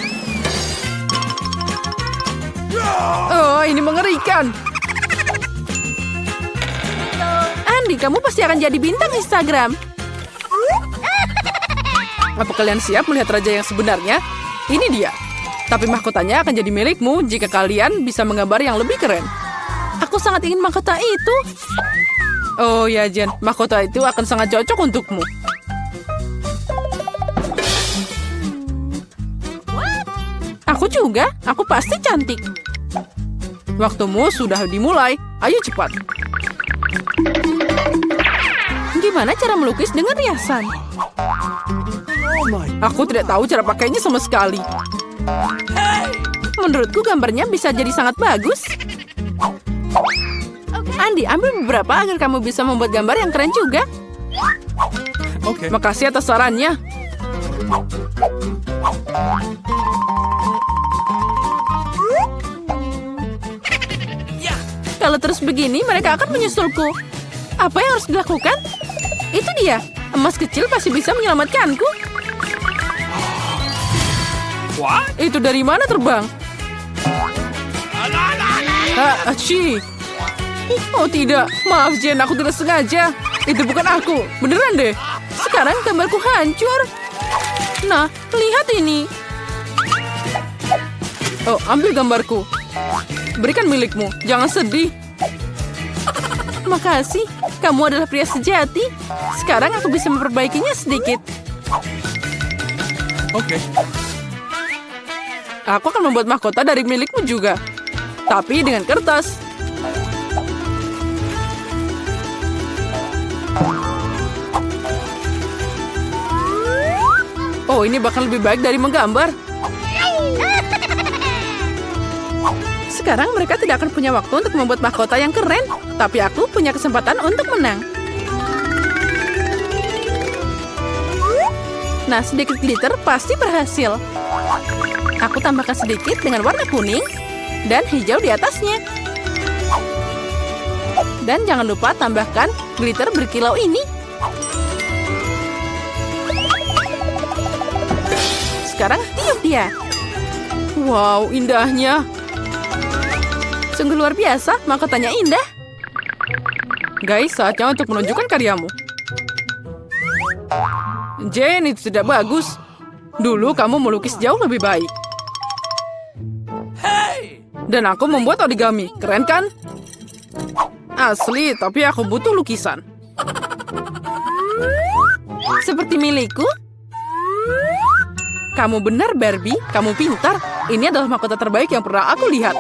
Oh, ini mengerikan. Andi, kamu pasti akan jadi bintang Instagram. Apa kalian siap melihat raja yang sebenarnya? Ini dia. Tapi mahkotanya akan jadi milikmu jika kalian bisa menggambar yang lebih keren. Aku sangat ingin mahkota itu. Oh ya, Jen. Mahkota itu akan sangat cocok untukmu. Aku juga. Aku pasti cantik. Waktumu sudah dimulai. Ayo cepat. Gimana cara melukis dengan riasan? Aku tidak tahu cara pakainya sama sekali. Menurutku gambarnya bisa jadi sangat bagus. Andi, ambil beberapa agar kamu bisa membuat gambar yang keren juga. Okay. Makasih atas sarannya. Kalau terus begini, mereka akan menyusulku. Apa yang harus dilakukan? Itu dia. Emas kecil pasti bisa menyelamatkanku. What? Itu dari mana terbang? Aci. Oh tidak, maaf Jen, aku tidak sengaja. Itu bukan aku, beneran deh. Sekarang gambarku hancur. Nah, lihat ini. Oh, ambil gambarku. Berikan milikmu, jangan sedih. Makasih, kamu adalah pria sejati. Sekarang aku bisa memperbaikinya sedikit. Okay. Aku akan membuat mahkota dari milikmu juga. Tapi dengan kertas. Oh, ini bahkan lebih baik dari menggambar. Sekarang mereka tidak akan punya waktu untuk membuat mahkota yang keren. Tapi aku punya kesempatan untuk menang. Nah, sedikit glitter pasti berhasil. Aku tambahkan sedikit dengan warna kuning dan hijau di atasnya. Dan jangan lupa tambahkan glitter berkilau ini. Sekarang tiup dia. Wow, indahnya. Sungguh luar biasa, mahkotanya indah. Guys, saatnya untuk menunjukkan karyamu. Jane, itu tidak bagus. Dulu kamu melukis jauh lebih baik. Dan aku membuat origami, keren kan? Asli, tapi aku butuh lukisan. Seperti milikku? Kamu benar, Barbie. Kamu pintar. Ini adalah mahkota terbaik yang pernah aku lihat.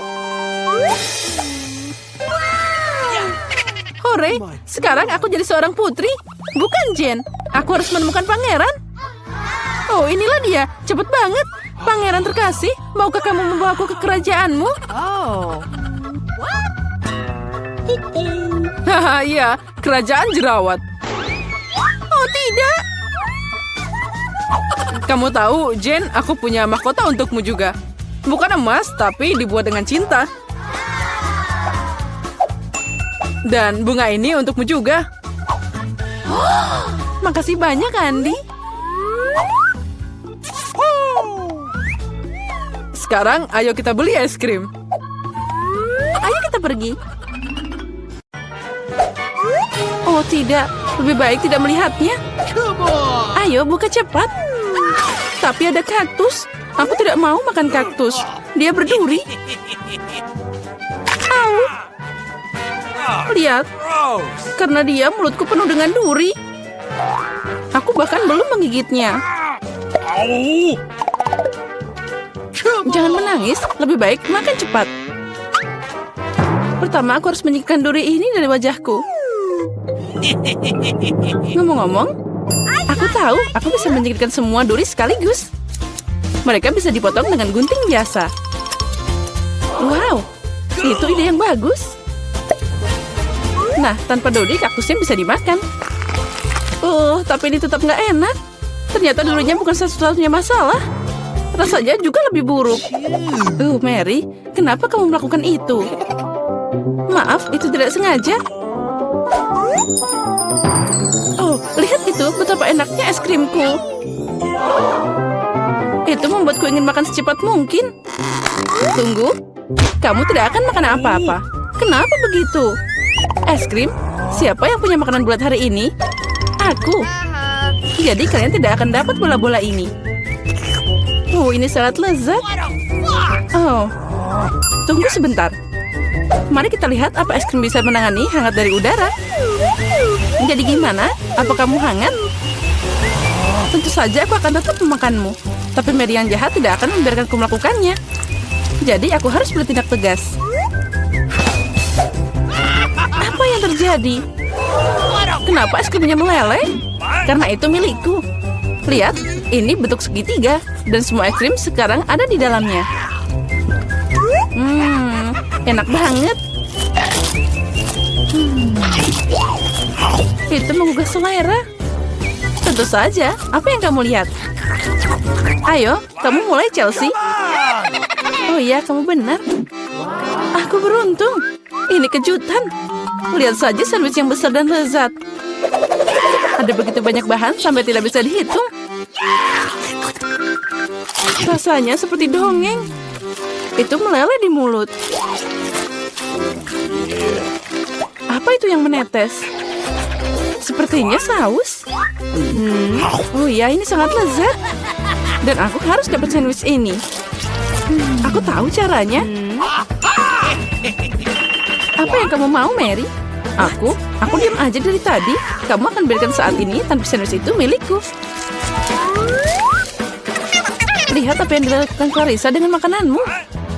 Hore, sekarang aku jadi seorang putri. Bukan Jen. Aku harus menemukan pangeran. Oh, inilah dia. Cepet banget. Pangeran terkasih, maukah kamu membawaku ke kerajaanmu? Oh. Haha, iya. Kerajaan jerawat. Oh, tidak. Kamu tahu, Jen, aku punya mahkota untukmu juga. Bukan emas, tapi dibuat dengan cinta. Dan bunga ini untukmu juga. Makasih banyak, Andi. Sekarang, ayo kita beli es krim. Ayo kita pergi. Oh tidak, lebih baik tidak melihatnya. Ayo buka cepat. Tapi ada kaktus. Aku tidak mau makan kaktus. Dia berduri. Au. Lihat, karena dia mulutku penuh dengan duri. Aku bahkan belum menggigitnya. Jangan menangis, lebih baik makan cepat. Pertama, aku harus menyingkirkan duri ini dari wajahku. Ngomong-ngomong, aku tahu aku bisa menyingkirkan semua duri sekaligus. Mereka bisa dipotong dengan gunting biasa. Wow, itu ide yang bagus. Nah, tanpa duri kaktusnya bisa dimakan. Tapi ini tetap nggak enak. Ternyata durinya bukan satu-satunya masalah. rasanya juga lebih buruk. Mary, kenapa kamu melakukan itu? Maaf, itu tidak sengaja. Oh, lihat itu, betapa enaknya es krimku. Itu membuatku ingin makan secepat mungkin. Tunggu, kamu tidak akan makan apa-apa. Kenapa begitu? Es krim? Siapa yang punya makanan bulat hari ini? Aku. Jadi kalian tidak akan dapat bola-bola ini. Oh, ini sangat lezat. Oh, tunggu sebentar. Mari kita lihat apa es krim bisa menangani hangat dari udara. Jadi gimana? Apa kamu hangat? Tentu saja aku akan tetap memakanmu. Tapi Mary yang jahat tidak akan membiarkanku melakukannya. Jadi aku harus bertindak tegas. Apa yang terjadi? Kenapa es krimnya meleleh? Karena itu milikku. Lihat, ini bentuk segitiga. Dan semua es krim sekarang ada di dalamnya. Enak banget. Itu menggugah selera. Tentu saja. Apa yang kamu lihat? Ayo, kamu mulai, Chelsea. Oh iya, kamu benar. Aku beruntung. Ini kejutan. Lihat saja sandwich yang besar dan lezat. Ada begitu banyak bahan sampai tidak bisa dihitung. Rasanya seperti dongeng. Itu meleleh di mulut. Apa itu yang menetes? Sepertinya saus. Oh iya, ini sangat lezat. Dan aku harus dapat sandwich ini. Aku tahu caranya. Apa yang kamu mau, Mary? Aku diam aja dari tadi. Kamu akan berikan saat ini tanpa sandwich itu milikku. Lihat apa yang dilakukan Clarissa dengan makananmu.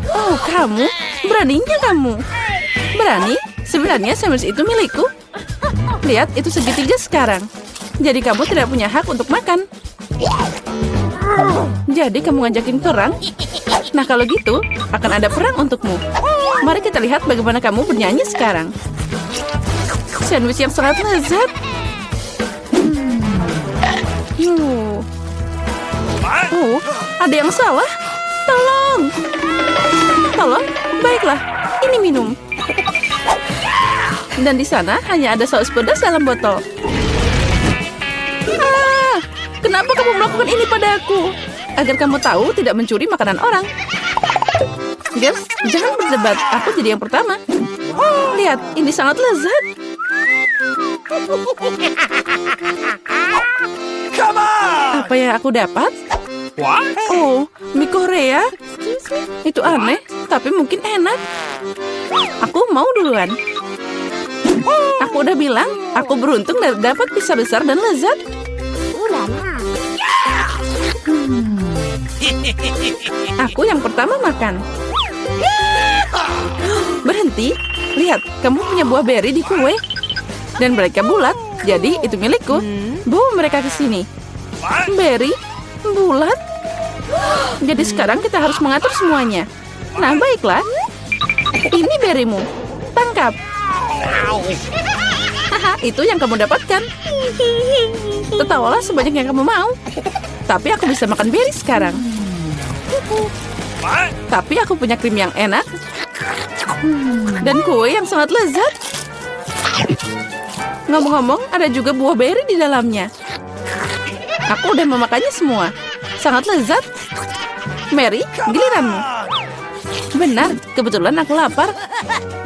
Oh, kamu? Beraninya kamu? Berani? Sebenarnya sandwich itu milikku. Lihat, itu segitiga sekarang. Jadi kamu tidak punya hak untuk makan. Jadi kamu ngajakin perang? Nah, kalau gitu, akan ada perang untukmu. Mari kita lihat bagaimana kamu bernyanyi sekarang. Sandwich yang sangat lezat. Oh, ada yang salah. Tolong. Tolong, baiklah. Ini minum. Dan di sana hanya ada saus pedas dalam botol. Kenapa kamu melakukan ini padaku? Agar kamu tahu tidak mencuri makanan orang. Girls, jangan berdebat. Aku jadi yang pertama. Lihat, ini sangat lezat. Apa yang aku dapat? What? Oh, mie Korea. Itu aneh, tapi mungkin enak. Aku mau duluan. Aku udah bilang, aku beruntung dapat pizza besar dan lezat. Aku yang pertama makan. Berhenti. Lihat, kamu punya buah beri di kue. Dan mereka bulat, jadi itu milikku. Bawa mereka ke sini. Beri? Bulat? Jadi sekarang kita harus mengatur semuanya. Nah, baiklah. Ini berimu. Tangkap. Haha, itu yang kamu dapatkan. Tertawalah sebanyak yang kamu mau. Tapi aku bisa makan beri sekarang. Tapi aku punya krim yang enak. Dan kue yang sangat lezat. Ngomong-ngomong, ada juga buah beri di dalamnya. Aku udah memakannya semua. Sangat lezat. Mary, giliranmu. Benar, kebetulan aku lapar.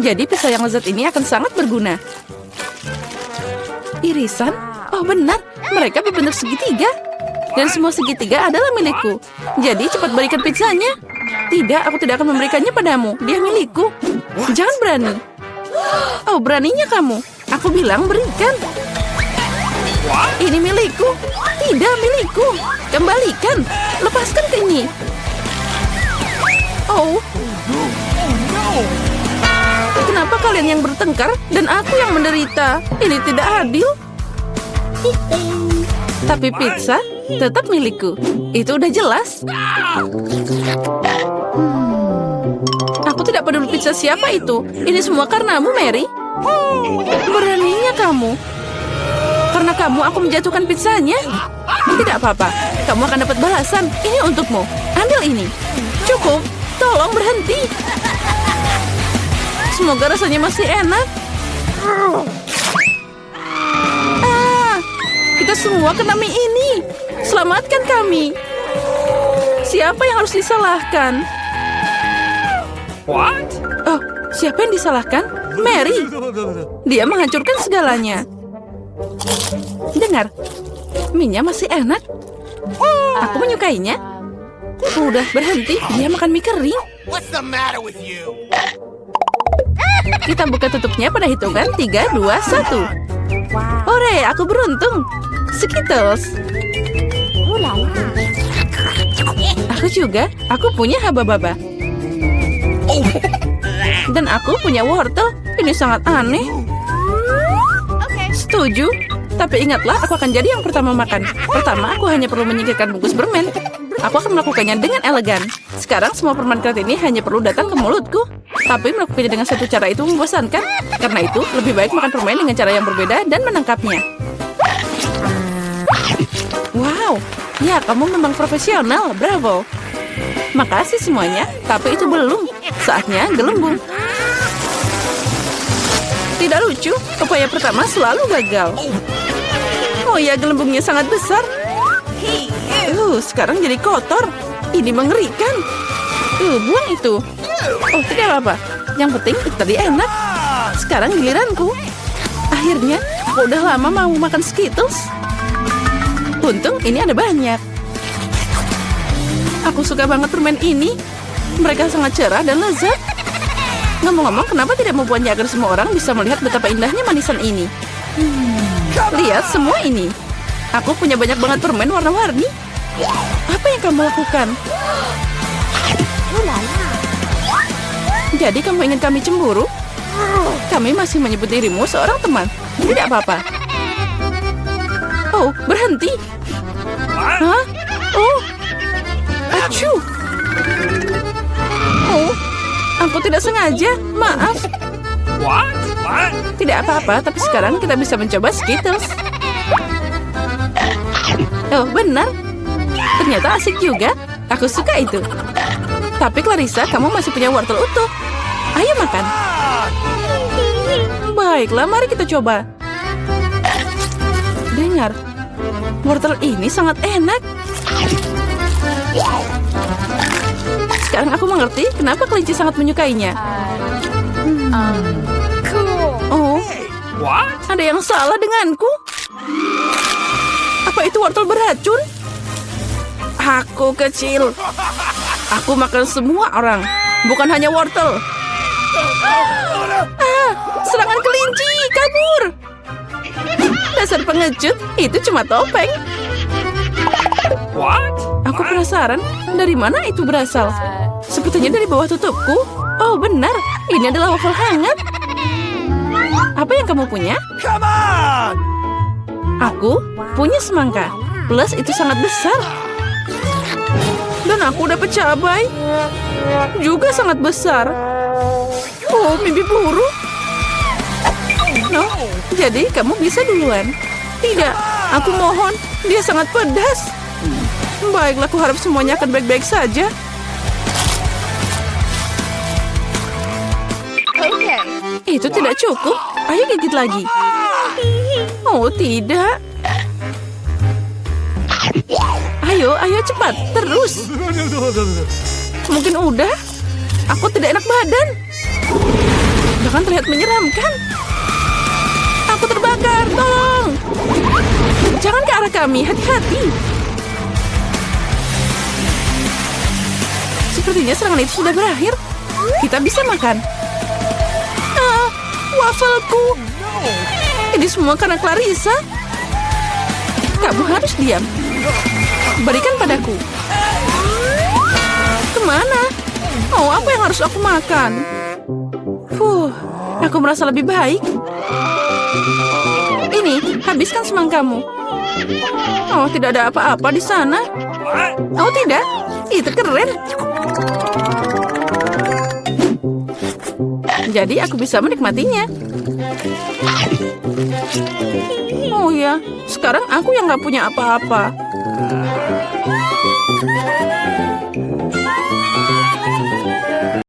Jadi pizza yang lezat ini akan sangat berguna. Irisan? Oh benar, mereka berbentuk segitiga. Dan semua segitiga adalah milikku. Jadi cepat berikan pizzanya. Tidak, aku tidak akan memberikannya padamu. Dia milikku. Jangan berani. Oh, beraninya kamu. Aku bilang berikan. Ini milikku. Tidak milikku. Kembalikan. Lepaskan ini. Oh. Kenapa kalian yang bertengkar dan aku yang menderita? Ini tidak adil. Tapi pizza tetap milikku. Itu udah jelas. Aku tidak peduli pizza siapa itu. Ini semua karenamu, Mary. Beraninya kamu. Karena kamu aku menjatuhkan pizzanya. Tidak apa-apa. Kamu akan dapat balasan. Ini untukmu. Ambil ini. Cukup. Tolong berhenti. Semoga rasanya masih enak. Kita semua kena mie ini. Selamatkan kami. Siapa yang harus disalahkan? What? Oh, siapa yang disalahkan? Mary. Dia menghancurkan segalanya. Dengar, mie-nya masih enak. Aku menyukainya. Udah berhenti, dia makan mie kering. What's the matter with you? Kita buka tutupnya pada hitungan 3, 2, 1. Hore, aku beruntung. Skittles. Aku juga. Aku punya haba-baba. Dan aku punya wortel. Ini sangat aneh. Setuju. Tapi ingatlah, aku akan jadi yang pertama makan. Pertama, aku hanya perlu menyingkirkan bungkus permen. Aku akan melakukannya dengan elegan. Sekarang semua permen karet ini hanya perlu datang ke mulutku. Tapi melakukannya dengan satu cara itu membosankan. Karena itu, lebih baik makan permen dengan cara yang berbeda dan menangkapnya. Wow, ya kamu memang profesional, bravo. Makasih semuanya, tapi itu belum. Saatnya gelembung. Tidak lucu, upaya pertama selalu gagal. Oh ya, gelembungnya sangat besar. Sekarang jadi kotor. Ini mengerikan. Buang itu. Oh, tidak apa-apa. Yang penting itu tadi enak. Sekarang giliranku. Akhirnya, aku udah lama mau makan Skittles. Untung ini ada banyak. Aku suka banget permen ini. Mereka sangat cerah dan lezat. Ngomong-ngomong, kenapa tidak membuatnya agar semua orang bisa melihat betapa indahnya manisan ini? Lihat semua ini. Aku punya banyak banget permen warna-warni. Apa yang kamu lakukan? Jadi kamu ingin kami cemburu? Kami masih menyebut dirimu seorang teman. Tidak apa-apa. Oh, berhenti. Hah? Oh. Acu. Oh, aku tidak sengaja. Maaf. What? What? Tidak apa-apa, tapi sekarang kita bisa mencoba Skittles. Oh, benar. Ternyata asik juga. Aku suka itu. Tapi Clarissa, kamu masih punya wortel utuh. Ayo makan. Baiklah, mari kita coba. Dengar, wortel ini sangat enak. Sekarang aku mengerti kenapa kelinci sangat menyukainya. Oh, What? ada yang salah denganku. Apa itu wortel beracun? Aku kecil. Aku makan semua orang, bukan hanya wortel. Serangan kelinci, kabur. Dasar pengecut, itu cuma topeng. What? Aku penasaran, dari mana itu berasal? Sepertinya dari bawah tutupku. Oh, benar. Ini adalah waffle hangat. Apa yang kamu punya? Come on! Aku punya semangka. Plus itu sangat besar. Dan aku dapat cabai. Juga sangat besar. Oh, mimpi buruk. No, jadi kamu bisa duluan. Tidak, aku mohon. Dia sangat pedas. Baiklah, aku harap semuanya akan baik-baik saja. Itu tidak cukup. Ayo gigit lagi. Oh, tidak. Ayo, ayo cepat. Terus. Mungkin udah. Aku tidak enak badan. Bahkan terlihat menyeramkan. Aku terbakar. Tolong. Jangan ke arah kami. Hati-hati. Sepertinya serangan itu sudah berakhir. Kita bisa makan. Wafelku. Ini semua karena Clarissa. Kamu harus diam. Berikan padaku. Kemana? Oh, apa yang harus aku makan? Aku merasa lebih baik. Ini, habiskan semangkamu. Oh, tidak ada apa-apa di sana. Oh, tidak. Itu keren. Jadi aku bisa menikmatinya. Oh ya, sekarang aku yang nggak punya apa-apa.